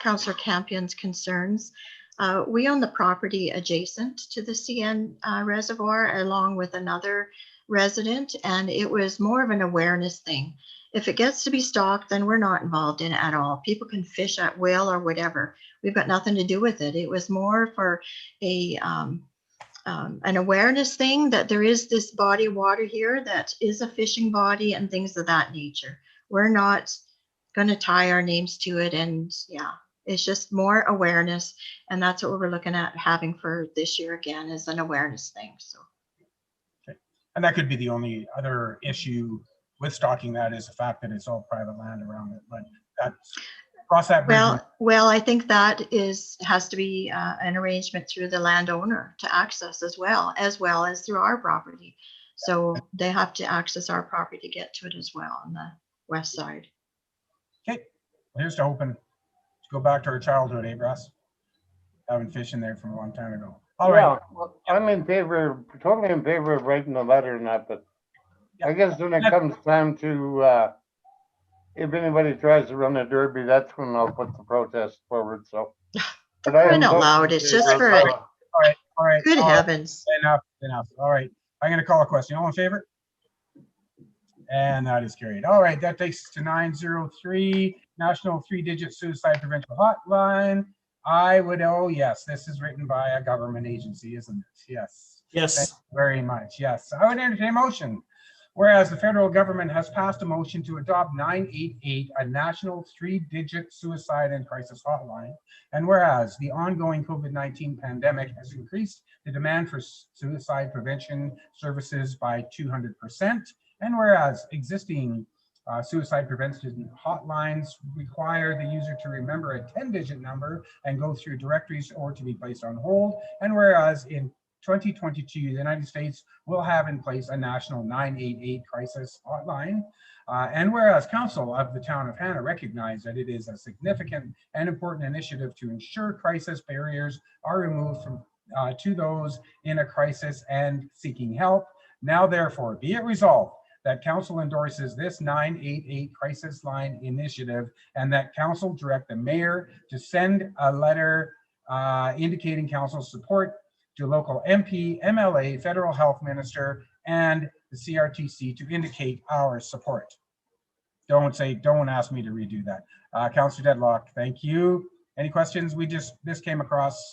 Councillor Campion's concerns, we own the property adjacent to the CN reservoir along with another resident, and it was more of an awareness thing. If it gets to be stocked, then we're not involved in it at all. People can fish at will or whatever. we've got nothing to do with it. It was more for an awareness thing that there is this body of water here that is a fishing body and things of that nature. We're not going to tie our names to it. And yeah, it's just more awareness. And that's what we're looking at having for this year again, is an awareness thing. So. Okay. And that could be the only other issue with stocking that is the fact that it's all private land around it, but that's cross that bridge. Well, I think that has to be an arrangement through the landowner to access as well as through our property. So they have to access our property to get to it as well on the west side. Okay, well, here's to hoping to go back to our childhood, eh, Russ? Having fish in there from a long time ago. All right. Well, I'm totally in favor of writing a letter and that, but I guess when it comes time to, if anybody tries to run a derby, that's when I'll put the protest forward, so. But I am Not totally loud, in it's just favor for, of- All right. good all right. heavens. Enough. All right. I'm going to call a question. All in favor? And that is carried. All right. That takes us to 903, National 3-Digit Suicide Prevention Hotline. Yes, this is written by a government agency, isn't it? Yes. Yes. Thank you very much. Yes. I would entertain a motion. Whereas the federal government has passed a motion to adopt 988, a national 3-digit suicide and crisis hotline. And whereas the ongoing COVID-19 pandemic has increased the demand for suicide prevention services by 200%. And whereas existing suicide prevention hotlines require the user to remember a 10-digit number and go through directories or to be placed on hold. And whereas in 2022, the United States will have in place a national 988 crisis hotline. And whereas Council of the Town of Hannah recognize that it is a significant and important initiative to ensure crisis barriers are removed from to those in a crisis and seeking help. Now, therefore, be it resolved that Council endorses this 988 crisis line initiative and that Council direct the Mayor to send a letter indicating Council's support to local MP, MLA, Federal Health Minister, and the CRTC to indicate our support. Don't ask me to redo that. Councillor Deadlock, thank you. Any questions? This came across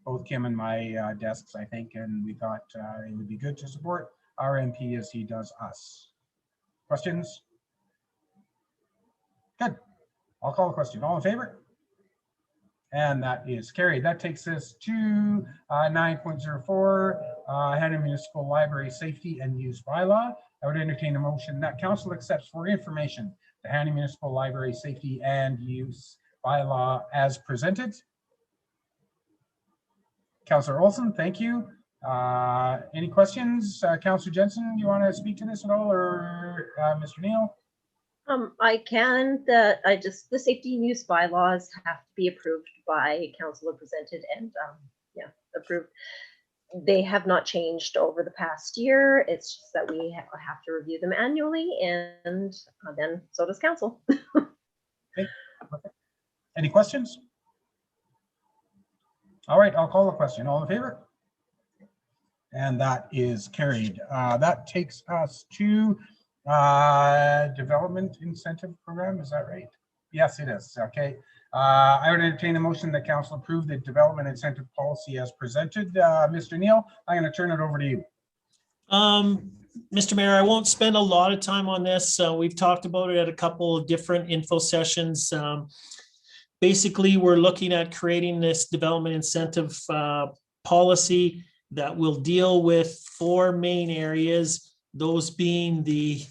both Kim and my desks, I think, and we thought it would be good to support our MP as he does us. Questions? Good. I'll call the question. All in favor? And that is carried. That takes us to 9.04, Hannah Municipal Library Safety and Use Bylaw. I would entertain a motion that Council accepts for information the Hannah Municipal Library Safety and Use Bylaw as presented. Councillor Olson, thank you. Any questions? Councillor Jensen, you want to speak to this at all, or Mr. Neal? I can. The safety and use bylaws have to be approved by council or presented and approved. They have not changed over the past year. It's just that we have to review them annually, and then so does council. Okay. Any questions? All right, I'll call the question. All in favor? And that is carried. That takes us to Development Incentive Program. Is that right? Yes, it is. Okay. I would entertain a motion that Council approve the Development Incentive Policy as presented. Mr. Neal, I'm going to turn it over to you. Mr. Mayor, I won't spend a lot of time on this. We've talked about it at a couple of different info sessions. Basically, we're looking at creating this development incentive policy that will deal with 4 main areas, those being the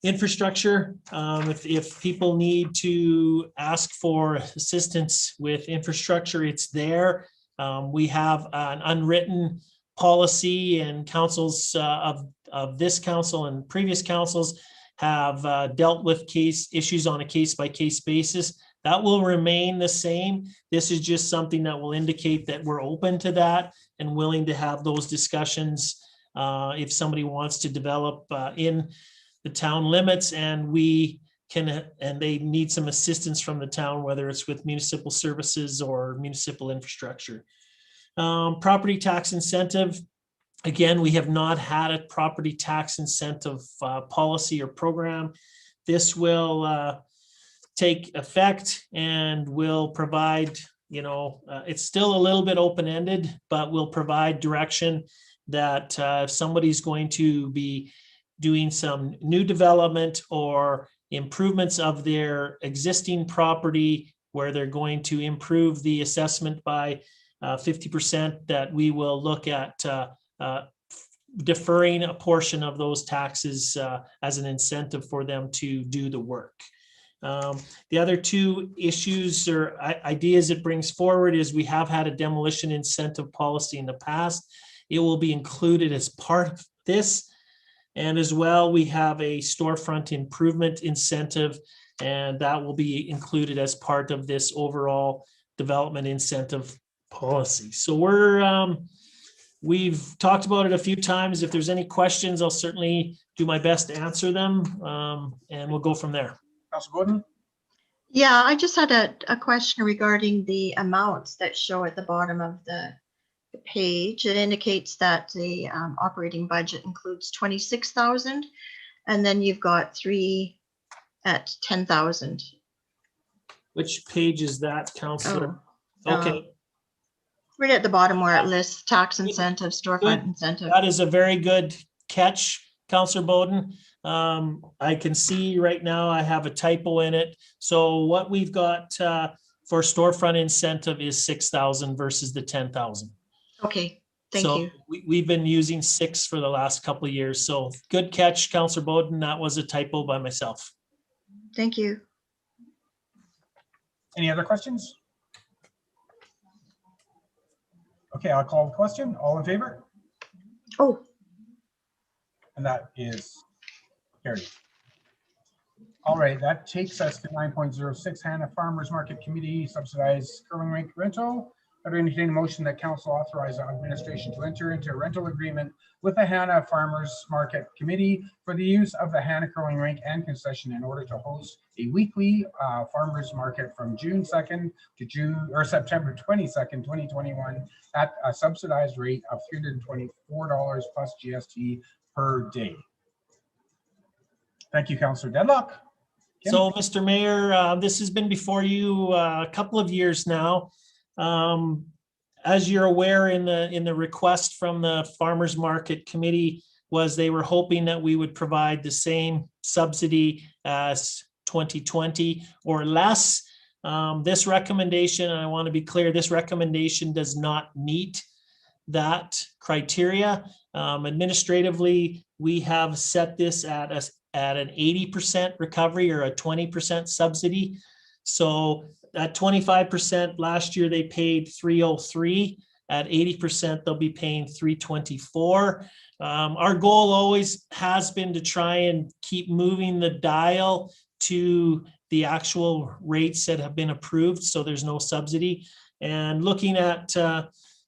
infrastructure. If people need to ask for assistance with infrastructure, it's there. We have an unwritten policy, and councils of this council and previous councils have dealt with issues on a case-by-case basis. That will remain the same. This is just something that will indicate that we're open to that and willing to have those discussions if somebody wants to develop in the town limits, and they need some assistance from the town, whether it's with municipal services or municipal infrastructure. Property tax incentive. Again, we have not had a property tax incentive policy or program. This will take effect and will provide, it's still a little bit open-ended, but will provide direction that if somebody's going to be doing some new development or improvements of their existing property where they're going to improve the assessment by 50%, that we will look at deferring a portion of those taxes as an incentive for them to do the work. The other two issues or ideas it brings forward is we have had a demolition incentive policy in the past. It will be included as part of this. And as well, we have a storefront improvement incentive, and that will be included as part of this overall development incentive policy. So we've talked about it a few times. If there's any questions, I'll certainly do my best to answer them, and we'll go from there. Councilor Bowden? Yeah, I just had a question regarding the amounts that show at the bottom of the page. It indicates that the operating budget includes 26,000, and then you've got 3 at 10,000. Which page is that, Councillor? Okay. Right at the bottom where it lists tax incentive, storefront incentive. That is a very good catch, Councillor Bowden. I can see right now I have a typo in it. So what we've got for storefront incentive is 6,000 versus the 10,000. Okay, thank you. We've been using 6 for the last couple of years. So good catch, Councillor Bowden. That was a typo by myself. Thank you. Any other questions? Okay, I'll call the question. All in favor? Oh, And that is carried. All right, that takes us to 9.06, Hannah Farmers Market Committee subsidized curling rink rental. I would entertain a motion that council authorize administration to enter into a rental agreement with the Hannah Farmers Market Committee for the use of the Hannah curling rink and concession in order to host a weekly farmers market from June 2nd to September 22nd, 2021 at a subsidized rate of $324 plus GST per day. Thank you, Councillor Deadlock. Kim? So, Mr. Mayor, this has been before you a couple of years now. As you're aware, in the request from the Farmers Market Committee was they were hoping that we would provide the same subsidy as 2020 or less. This recommendation, and I want to be clear, this recommendation does not meet that criteria. Administratively, we have set this at an 80% recovery or a 20% subsidy. So at 25%, last year they paid 303. At 80%, they'll be paying 324. Our goal always has been to try and keep moving the dial to the actual rates that have been approved, so there's no subsidy. And looking at,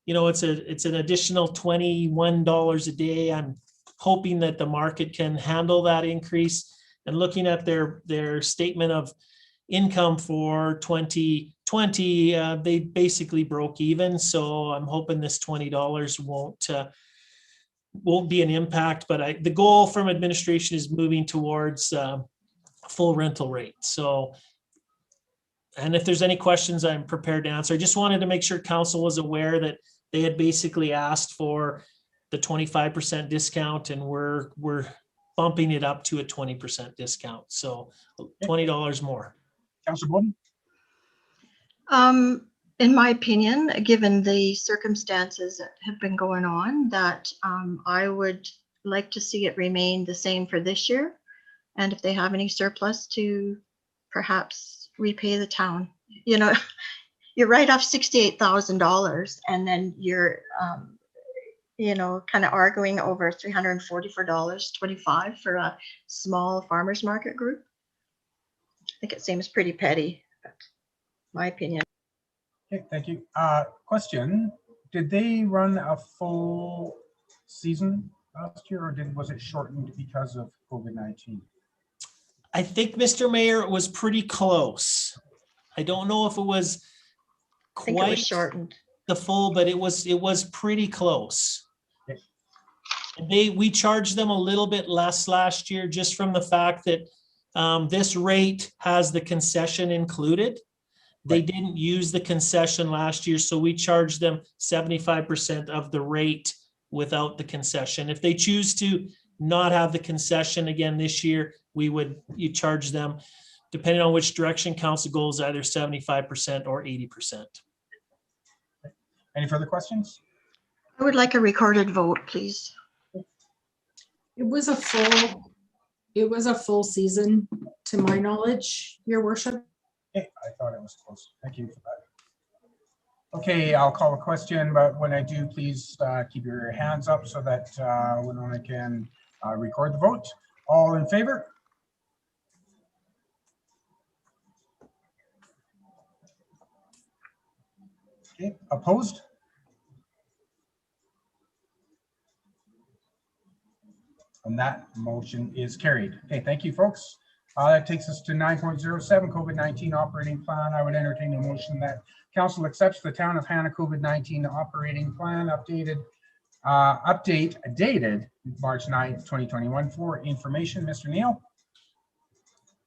it's an additional $21 a day. I'm hoping that the market can handle that increase. And looking at their statement of income for 2020, they basically broke even. So I'm hoping this $20 won't be an impact. But the goal from administration is moving towards full rental rate. So, and if there's any questions, I'm prepared to answer. I just wanted to make sure council was aware that they had basically asked for the 25% discount, and we're bumping it up to a 20% discount. So $20 more. Councillor Bowden? In my opinion, given the circumstances that have been going on, that I would like to see it remain the same for this year. And if they have any surplus, to perhaps repay the town. You know, you write off $68,000 and then you're, kind of arguing over $344.25 for a small farmers market group. I think it seems pretty petty, but my opinion. Okay, thank you. Question, did they run a full season last year, or was it shortened because of COVID-19? I think, Mr. Mayor, it was pretty close. I don't know if it was I think it quite was shortened. the full, but it was pretty close. Okay. We charged them a little bit less last year, just from the fact that This rate has the concession included. They Right. didn't use the concession last year, so we charged them 75% of the rate without the concession. If they choose to not have the concession again this year, you charge them, depending on which direction council goes, either 75% or 80%. Any further questions? I would like a recorded vote, please. It was a full season, to my knowledge, your worship. Okay, I thought it was close. Thank you for that. Okay, I'll call a question, but when I do, please keep your hands up so that Winona can record the vote. All in favor? Okay, opposed? And that motion is carried. Okay, thank you, folks. That takes us to 9.07 COVID-19 operating plan. I would entertain a motion that council accepts the town of Hannah COVID-19 operating plan dated March 9th, 2021 for information. Mr. Neal.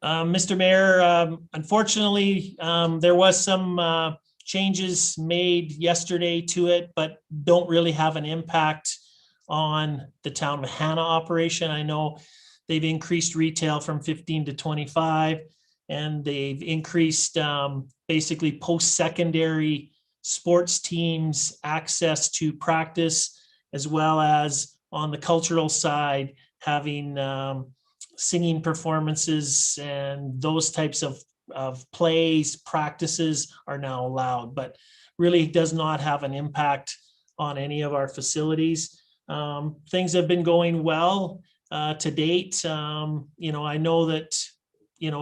Mr. Mayor, unfortunately, there was some changes made yesterday to it, but don't really have an impact on the town of Hannah operation. I know they've increased retail from 15 to 25, and they've increased basically post-secondary sports teams access to practice, as well as on the cultural side, having singing performances and those types of plays, practices are now allowed, but really does not have an impact on any of our facilities. Things have been going well to date. I know that,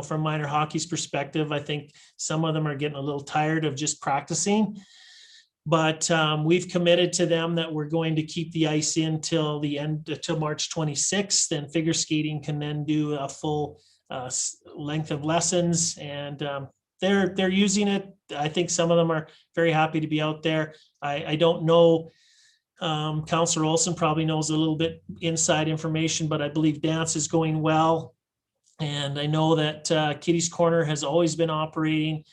from minor hockey's perspective, I think some of them are getting a little tired of just practicing. But we've committed to them that we're going to keep the ice in till March 26th, and figure skating can then do a full length of lessons, and they're using it. I think some of them are very happy to be out there. I don't know. Councillor Olson probably knows a little bit inside information, but I believe dance is going well. And I know that Kitty's Corner has always been operating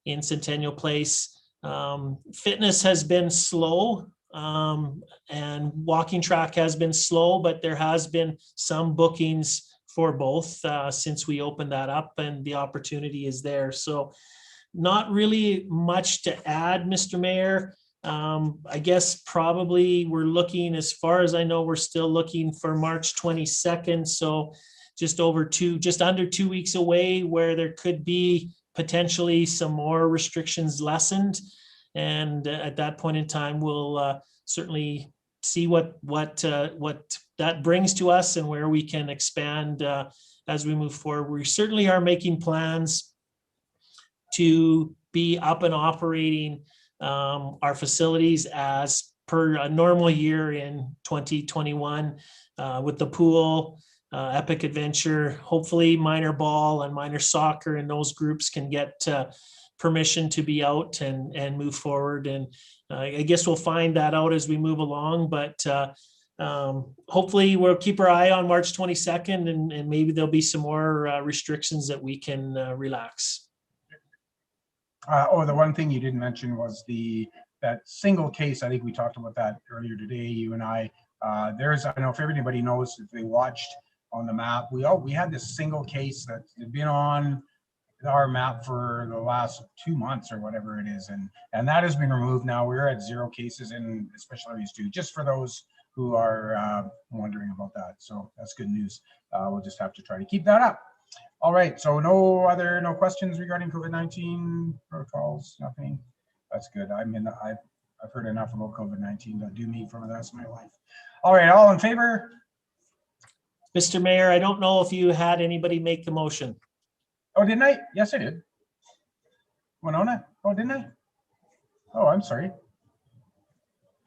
in Centennial Place. Fitness has been slow, and walking track has been slow, but there has been some bookings for both since we opened that up, and the opportunity is there. So not really much to add, Mr. Mayor. I guess probably we're looking, as far as I know, we're still looking for March 22nd. So just under 2 weeks away, where there could be potentially some more restrictions lessened. And at that point in time, we'll certainly see what that brings to us and where we can expand as we move forward. We certainly are making plans to be up and operating our facilities as per a normal year in 2021 with the pool, Epic Adventure, hopefully minor ball and minor soccer, and those groups can get permission to be out and move forward. And I guess we'll find that out as we move along, but hopefully we'll keep our eye on March 22nd, and maybe there'll be some more restrictions that we can relax. The one thing you didn't mention was that single case. I think we talked about that earlier today, you and I. I don't know if everybody knows, if they watched on the map, we had this single case that had been on our map for the last 2 months or whatever it is, and that has been removed now. We're at 0 cases in Special Areas 2, just for those who are wondering about that. So that's good news. We'll just have to try to keep that up. All right, so no questions regarding COVID-19 protocols, nothing. That's good. I've heard enough about COVID-19 to do me for the rest of my life. All right, all in favor? Mr. Mayor, I don't know if you had anybody make the motion. Oh, didn't I? Yes, I did. Winona? Oh, didn't I? Oh, I'm sorry.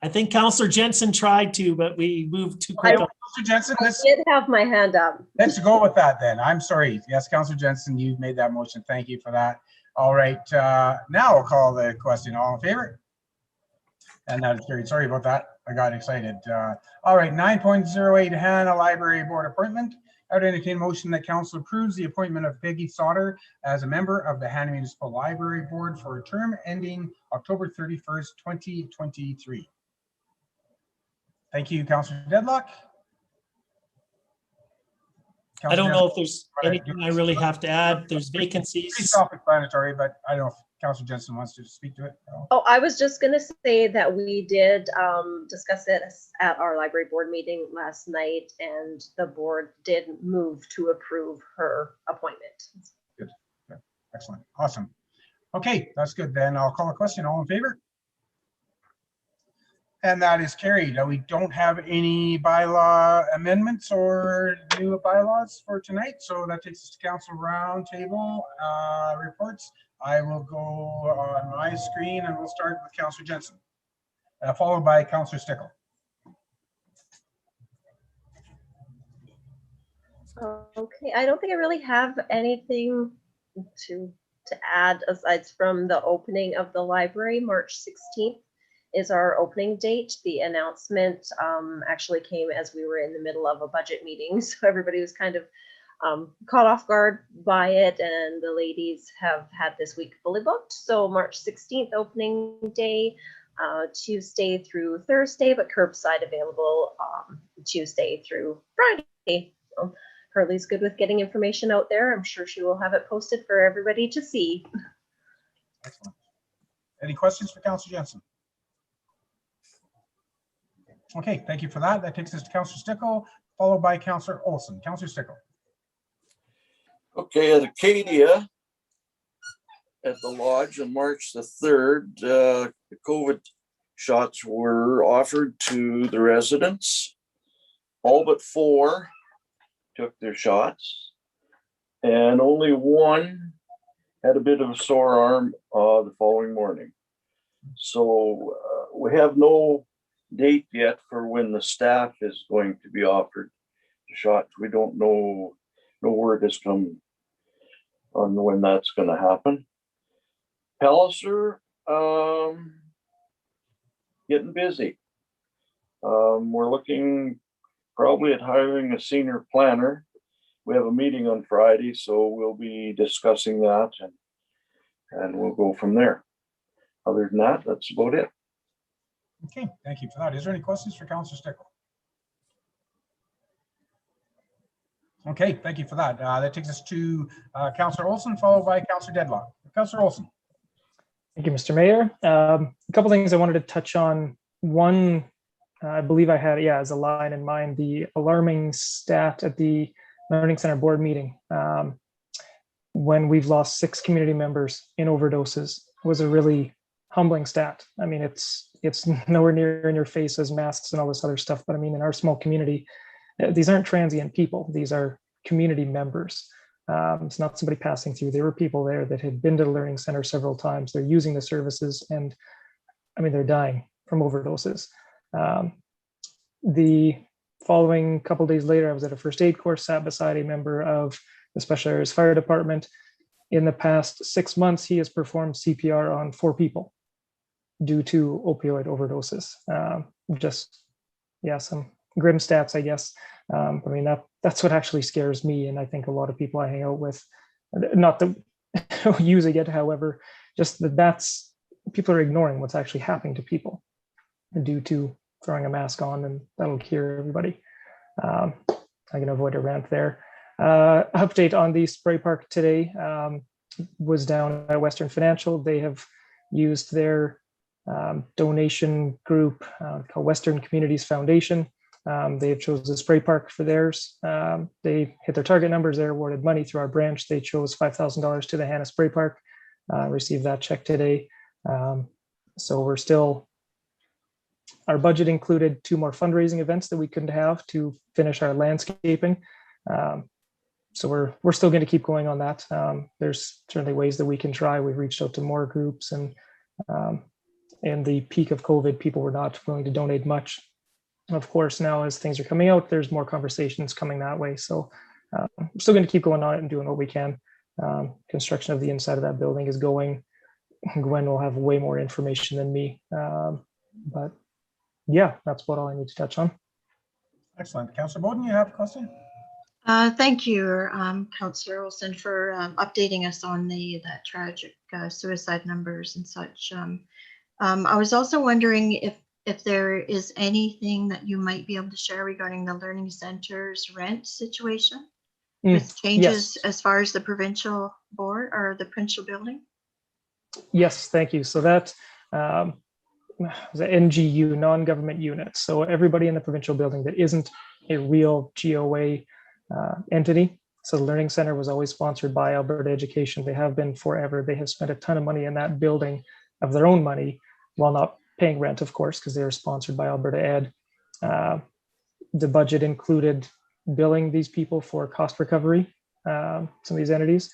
I think Councillor Jensen tried to, but we moved too quick. Councillor Jensen, I did have my hand up. let's go with that then. I'm sorry. Yes, Councillor Jensen, you made that motion. Thank you for that. All right, now I'll call the question. All in favor? And that is carried. Sorry about that. I got excited. All right, 9.08 Hannah Library Board appointment. I would entertain a motion that council approves the appointment of Peggy Sauter as a member of the Hannah Municipal Library Board for a term ending October 31st, 2023. Thank you, Councillor Deadlock. I don't know if there's anything I really have to add. There's Pretty vacancies. self-explanatory, but I don't know if Councillor Jensen wants to speak to it. No. Oh, I was just gonna say that we did discuss it at our library board meeting last night, and the board did move to approve her appointment. Good. Excellent. Awesome. Okay, that's good. Then I'll call a question. All in favor? And that is carried. We don't have any bylaw amendments or new bylaws for tonight. So that takes us to council roundtable reports. I will go on my screen and we'll start with Councillor Jensen, followed by Councillor Stickle. Okay, I don't think I really have anything to add aside from the opening of the library. March 16th is our opening date. The announcement actually came as we were in the middle of a budget meeting, so everybody was kind of caught off guard by it, and the ladies have had this week fully booked. So March 16th opening day, Tuesday through Thursday, but curbside available Tuesday through Friday. So Hurley's good with getting information out there. I'm sure she will have it posted for everybody to see. Excellent. Any questions for Councillor Jensen? Okay, thank you for that. That takes us to Councillor Stickle, followed by Councillor Olson. Councillor Stickle. Okay, at Acadia, at the lodge on March the 3rd, the COVID shots were offered to the residents. All but 4 took their shots, and only 1 had a bit of a sore arm the following morning. So we have no date yet for when the staff is going to be offered the shots. We don't know, no word has come on when that's going to happen. Palliser, getting busy. We're looking probably at hiring a senior planner. We have a meeting on Friday, so we'll be discussing that, and we'll go from there. Other than that, that's about it. Okay, thank you for that. Is there any questions for Councillor Stickle? Okay, thank you for that. That takes us to Councillor Olson, followed by Councillor Deadlock. Councillor Olson. Thank you, Mr. Mayor. A couple things I wanted to touch on. One, I believe I had, as a line in mind, the alarming stat at the Learning Center board meeting when we've lost 6 community members in overdoses was a really humbling stat. I mean, it's nowhere near in your face as masks and all this other stuff, but I mean, in our small community, these aren't transient people. These are community members. It's not somebody passing through. There were people there that had been to the Learning Center several times. They're using the services, and I mean, they're dying from overdoses. The following couple days later, I was at a first aid course, sat beside a member of the Special Areas Fire Department. In the past 6 months, he has performed CPR on 4 people due to opioid overdoses. Some grim stats, I guess. I mean, that's what actually scares me, and I think a lot of people I hang out with, not that using it, however, just that's people are ignoring what's actually happening to people due to throwing a mask on, and that'll cure everybody. I can avoid a rant there. Update on the spray park today was down at Western Financial. They have used their donation group called Western Communities Foundation. They have chosen the spray park for theirs. They hit their target numbers. They're awarded money through our branch. They chose $5,000 to the Hannah Spray Park. Received that check today. So we're still, our budget included 2 more fundraising events that we couldn't have to finish our landscaping. So we're still going to keep going on that. There's certainly ways that we can try. We've reached out to more groups, and in the peak of COVID, people were not willing to donate much. Of course, now as things are coming out, there's more conversations coming that way. So we're still going to keep going on it and doing what we can. Construction of the inside of that building is going. Gwen will have way more information than me. But yeah, that's about all I need to touch on. Excellent. Councillor Bowden, you have a question? Thank you, Councillor Olson, for updating us on that tragic suicide numbers and such. I was also wondering if there is anything that you might be able to share regarding the learning center's rent situation with changes yes. as far as the provincial board or the provincial building? Yes, thank you. So that was an NGU, non-government unit. So everybody in the provincial building that isn't a real GOA entity. So the Learning Center was always sponsored by Alberta Education. They have been forever. They have spent a ton of money in that building of their own money while not paying rent, of course, because they were sponsored by Alberta Ed. The budget included billing these people for cost recovery, some of these entities.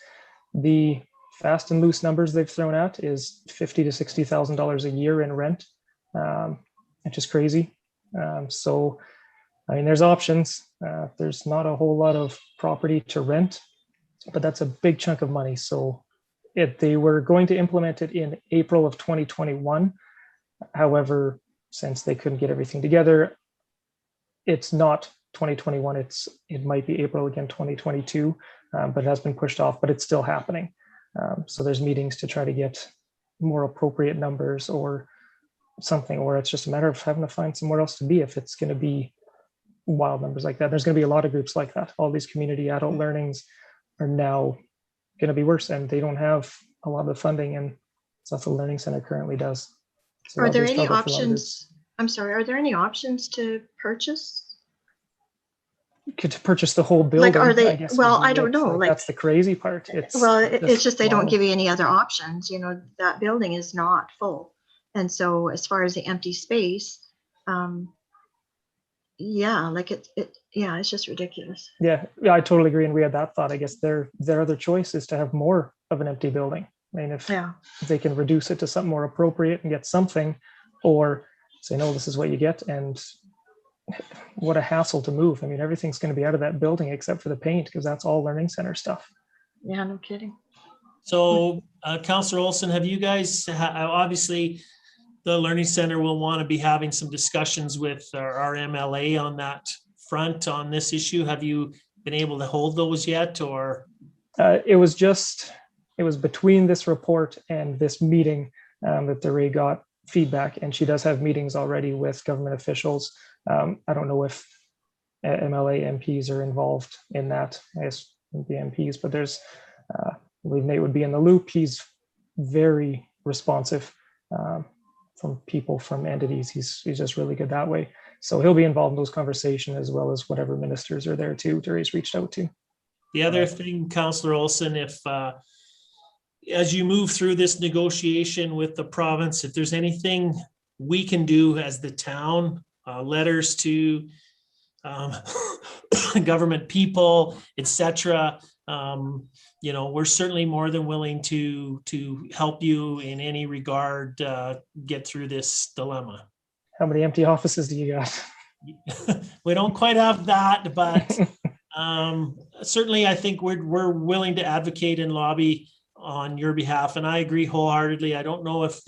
The fast and loose numbers they've thrown out is $50,000 to $60,000 a year in rent, which is crazy. So, I mean, there's options. There's not a whole lot of property to rent, but that's a big chunk of money. So they were going to implement it in April of 2021. However, since they couldn't get everything together, it's not 2021. It might be April again, 2022, but it has been pushed off, but it's still happening. So there's meetings to try to get more appropriate numbers or something, or it's just a matter of having to find somewhere else to be if it's going to be wild numbers like that. There's going to be a lot of groups like that. All these community adult learnings are now going to be worse, and they don't have a lot of the funding and stuff the Learning Center currently does. So Are there that'll be a any struggle for a lot of groups. options? I'm sorry, are there any options to purchase? To purchase the whole building? Like, are they, I guess well, would be I don't it. know, like, that's the crazy part. well, it's just they don't wow. give you any other options. You know, that building is not full. And so as far as the empty space, yeah, like yeah, it's just ridiculous. Yeah, I totally agree. And we had that thought. I guess their other choice is to have more of an empty building. I mean, if they can reduce it to something more appropriate and get something, or say, no, this is what you get. And what a hassle to move. I mean, everything's going to be out of that building except for the paint, because that's all Learning Center stuff. Yeah, no kidding. So, Councillor Olson, have you guys, obviously, the Learning Center will want to be having some discussions with our MLA on that front on this issue. Have you been able to hold those yet, or? It was between this report and this meeting that DeRay got feedback, and she does have meetings already with government officials. I don't know if MLA MPs are involved in that. I guess the MPs, but there's, I believe Nate would be in the loop. He's very responsive from people, from entities. He's just really good that way. So he'll be involved in those conversations, as well as whatever ministers are there too. DeRay's reached out to. The other thing, Councillor Olson, if as you move through this negotiation with the province, if there's anything we can do as the town, letters to government people, etc. We're certainly more than willing to help you in any regard get through this dilemma. How many empty offices do you got? We don't quite have that, but certainly I think we're willing to advocate and lobby on your behalf. And I agree wholeheartedly. I don't know if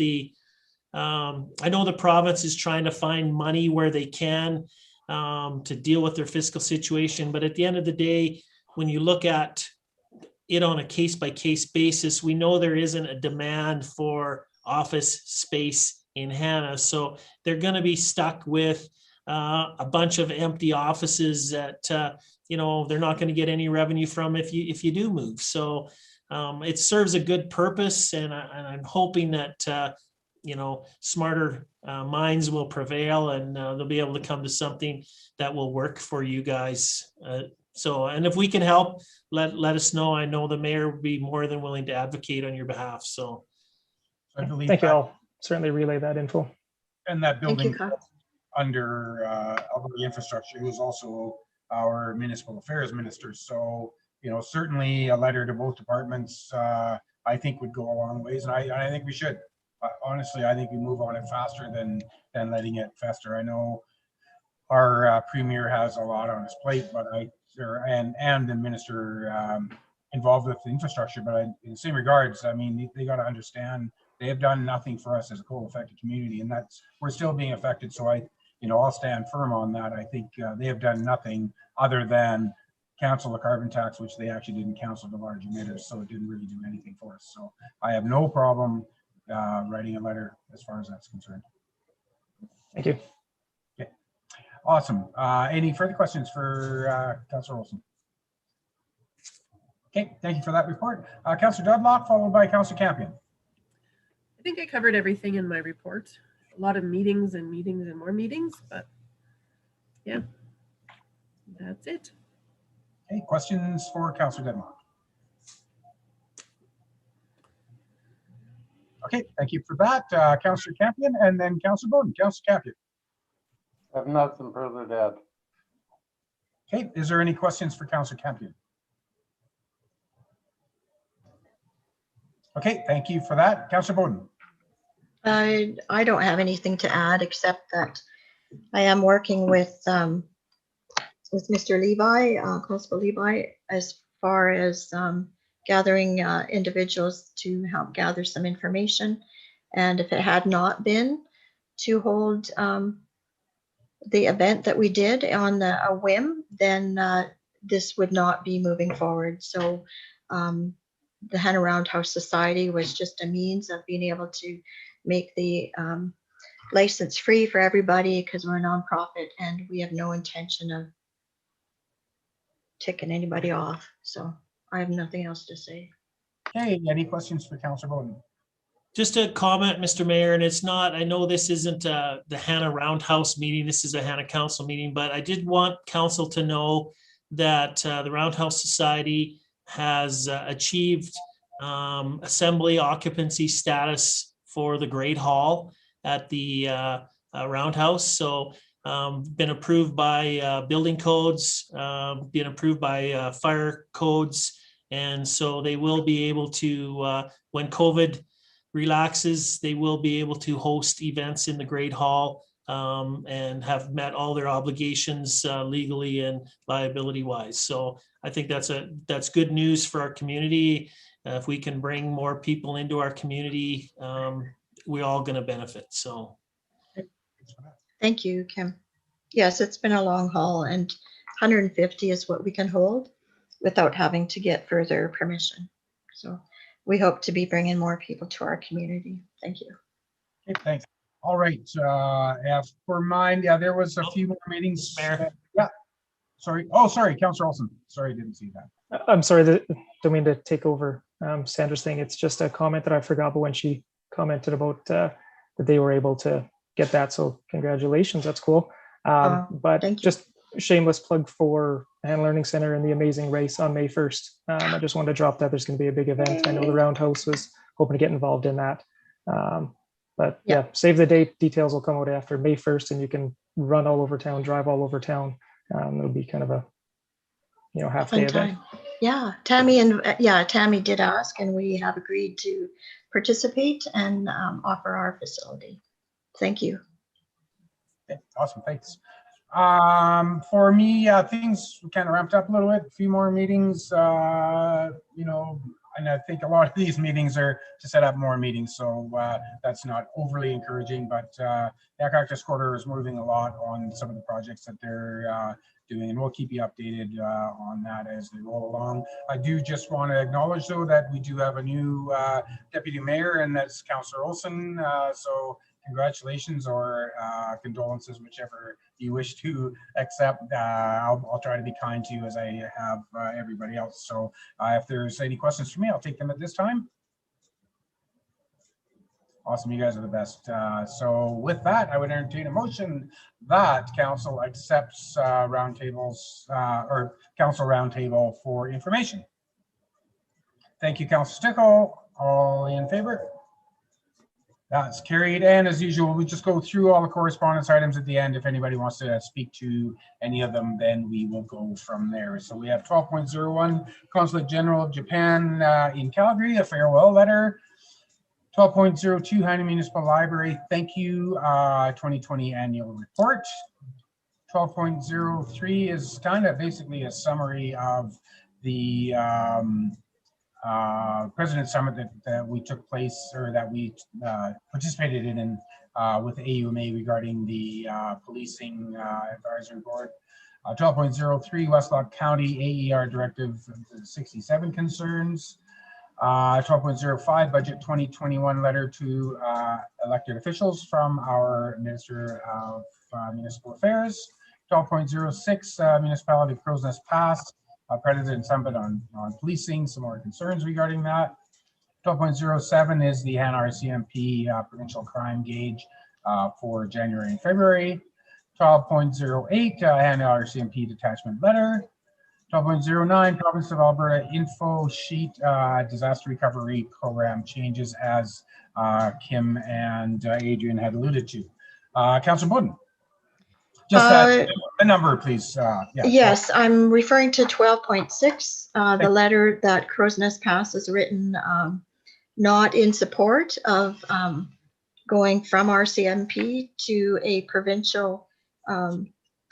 I know the province is trying to find money where they can to deal with their fiscal situation. But at the end of the day, when you look at it on a case-by-case basis, we know there isn't a demand for office space in Hannah. So they're going to be stuck with a bunch of empty offices that, they're not going to get any revenue from if you do move. So it serves a good purpose. And I'm hoping that, smarter minds will prevail, and they'll be able to come to something that will work for you guys. And if we can help, let us know. I know the mayor would be more than willing to advocate on your behalf. So I believe thank you. I'll certainly relay that info. And that building Thank you, under Alberta Infrastructure, who is also our municipal affairs minister. So, certainly a letter to both departments, I think would go a long ways. And I think we should. Honestly, I think we move on it faster than letting it fester. I know our premier has a lot on his plate, but and the minister involved with the infrastructure. But in the same regards, I mean, they got to understand they have done nothing for us as a coal-affected community, and we're still being affected. So I'll stand firm on that. I think they have done nothing other than cancel the carbon tax, which they actually didn't cancel the large emitters, so it didn't really do anything for us. So I have no problem writing a letter as far as that's concerned. Thank you. Okay, awesome. Any further questions for Councillor Olson? Okay, thank you for that report. Councillor Dudlock, followed by Councillor Campion. I think I covered everything in my report. A lot of meetings and meetings and more meetings, but yeah, that's it. Okay, questions for Councillor Dudlock? Okay, thank you for that. Councillor Campion and then Councillor Bowden. Councillor Campion. I have nothing further to add. Okay, is there any questions for Councillor Campion? Okay, thank you for that. Councillor Bowden. I don't have anything to add except that I am working with Mr. Levi, Constable Levi, as far as gathering individuals to help gather some information. And if it had not been to hold the event that we did on a whim, then this would not be moving forward. So the Hannah Roundhouse Society was just a means of being able to make the license free for everybody, because we're a nonprofit and we have no intention of ticking anybody off. So I have nothing else to say. Okay, any questions for Councillor Bowden? Just a comment, Mr. Mayor, and it's not, I know this isn't the Hannah Roundhouse meeting, this is a Hannah Council meeting, but I did want council to know that the Roundhouse Society has achieved assembly occupancy status for the Great Hall at the Roundhouse. So been approved by building codes, been approved by fire codes. And so they will be able to, when COVID relaxes, they will be able to host events in the Great Hall and have met all their obligations legally and liability wise. So I think that's good news for our community. If we can bring more people into our community, we're all going to benefit. So Thank you, Kim. Yes, it's been a long haul, and 150 is what we can hold without having to get further permission. So we hope to be bringing more people to our community. Thank you. Okay, thanks. All right. As for mine, yeah, there was a few more meetings. Mayor. Yeah. Sorry. Oh, sorry, Councillor Olson. Sorry, I didn't see that. I'm sorry, don't mean to take over Sandra's thing. It's just a comment that I forgot, but when she commented about that they were able to get that, so congratulations, that's cool. But just shameless plug for Hannah Learning Center and the amazing race on May 1st. I just wanted to drop that. There's going to be a big event. I know the Roundhouse was hoping to get involved in that. But yeah, save the date. Details will come out after May 1st, and you can run all over town, drive all over town. It'll be kind of a half day event. Yeah, Tammy did ask, and we have agreed to participate and offer our facility. Thank you. Okay, awesome, thanks. For me, things kind of ramped up a little bit. A few more meetings, and I think a lot of these meetings are to set up more meetings, so that's not overly encouraging. But Cactus Quarter is moving a lot on some of the projects that they're doing, and we'll keep you updated on that as they roll along. I do just want to acknowledge, though, that we do have a new deputy mayor, and that's Councillor Olson. So congratulations or condolences, whichever you wish to accept. I'll try to be kind to you as I have everybody else. So if there's any questions for me, I'll take them at this time. Awesome, you guys are the best. So with that, I would entertain a motion that council accepts roundtables or council roundtable for information. Thank you, Councilor Stickle. All in favor? That's carried. And as usual, we just go through all the correspondence items at the end. If anybody wants to speak to any of them, then we will go from there. So we have 12.01, Consulate General of Japan in Calgary, a farewell letter. 12.02, Hannah Municipal Library, thank you, 2020 annual report. 12.03 is kind of basically a summary of the President Summit that we took place, or that we participated in with AUMA regarding the policing advisory board. 12.03 Westlock County AER Directive 67 concerns. 12.05 Budget 2021 letter to elected officials from our Minister of Municipal Affairs. 12.06 Municipality of Crow's Nest Pass, President Summit on policing, some more concerns regarding that. 12.07 is the Han RCMP provincial crime gauge for January and February. 12.08 Han RCMP detachment letter. 12.09 Province of Alberta info sheet disaster recovery program changes, as Kim and Adrian had alluded to. Councillor Bowden. Just the number, please. Yeah, Yes, I'm referring to 12.6, the letter that Crow's Nest Pass has written, not in support of going from RCMP to a provincial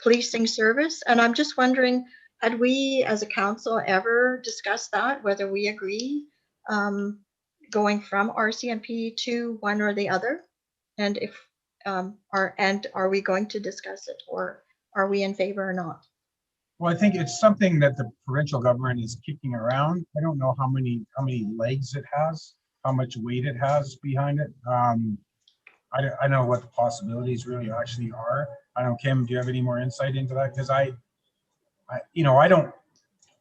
policing service. And I'm just wondering, had we as a council ever discussed that, whether we agree going from RCMP to one or the other? And if are we going to discuss it, or are we in favor or not? Well, I think it's something that the provincial government is kicking around. I don't know how many legs it has, how much weight it has behind it. I don't know what the possibilities really actually are. I don't know, Kim, do you have any more insight into that? Because I don't,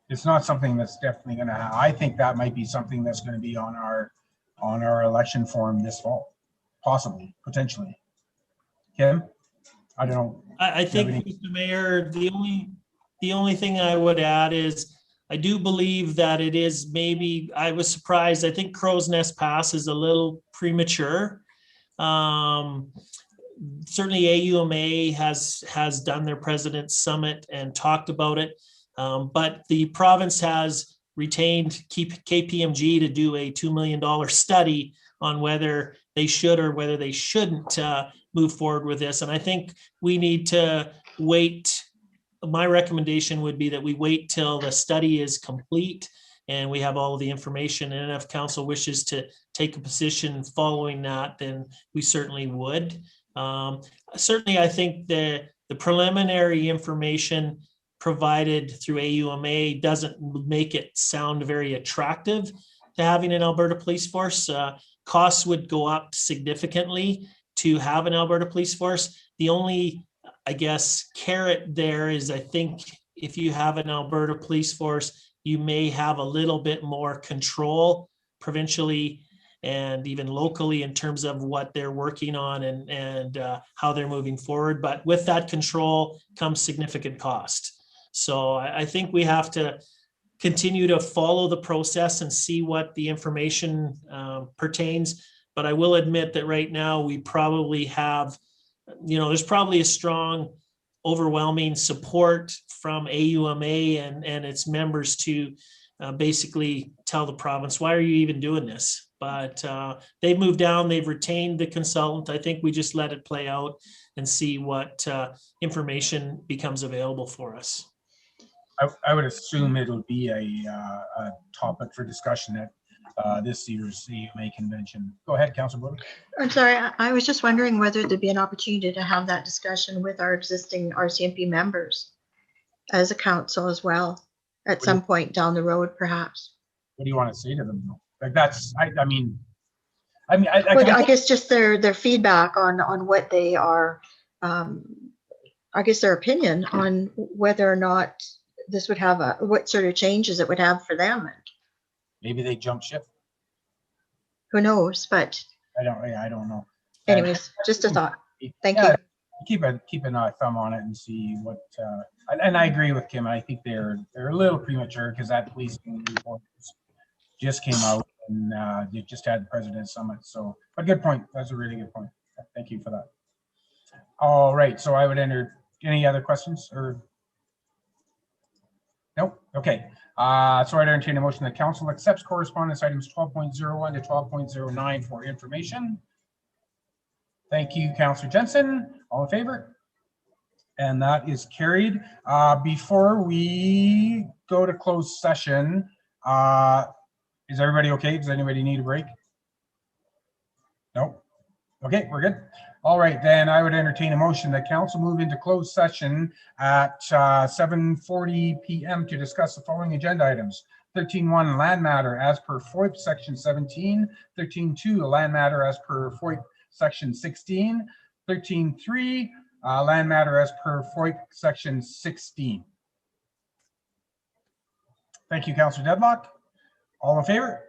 it's not something that's definitely going to happen. I think that might be something that's going to be on our election form this fall, possibly, potentially. Kim, I don't know. I think, Mr. Mayor, the only thing I would add is I do believe that it is maybe, I was surprised. I think Crow's Nest Pass is a little premature. Certainly AUMA has done their President's Summit and talked about it. But the province has retained KPMG to do a $2 million study on whether they should or whether they shouldn't move forward with this. And I think we need to wait. My recommendation would be that we wait till the study is complete and we have all of the information. And if council wishes to take a position following that, then we certainly would. Certainly, I think the preliminary information provided through AUMA doesn't make it sound very attractive to having an Alberta police force. Costs would go up significantly to have an Alberta police force. The only, I guess, carrot there is, I think if you have an Alberta police force, you may have a little bit more control provincially and even locally in terms of what they're working on and how they're moving forward. But with that control comes significant cost. So I think we have to continue to follow the process and see what the information pertains. But I will admit that right now we probably have, there's probably a strong, overwhelming support from AUMA and its members to basically tell the province, why are you even doing this? But they've moved down, they've retained the consultant. I think we just let it play out and see what information becomes available for us. I would assume it'll be a topic for discussion at this year's AUMA convention. Go ahead, Councillor Bowden. I'm sorry, I was just wondering whether there'd be an opportunity to have that discussion with our existing RCMP members as a council as well, at some point down the road, perhaps. What do you want to say to them? Like that's, I guess just their feedback on what they are, I guess their opinion on whether or not this would have what sort of changes it would have for them. Maybe they jump ship. Who knows? But I don't know. Anyways, just a thought. Thank you. Keep an thumb on it and see what. And I agree with Kim. I think they're a little premature because that policing report just came out and they just had the President's Summit. So, a good point. That's a really good point. Thank you for that. All right. So I would enter. Any other questions or? Nope. Okay. So I'd entertain a motion that council accepts correspondence items 12.01 to 12.09 for information. Thank you, Councillor Jensen. All in favor? And that is carried. Before we go to closed session, is everybody okay? Does anybody need a break? No? Okay, we're good. All right, then I would entertain a motion that council move into closed session at 7:40 PM to discuss the following agenda items. 13.1 land matter as per FOIP section 17, 13.2 a land matter as per FOIP section 16, 13.3 land matter as per FOIP section 16. Thank you, Councillor Dedlock. All in favor?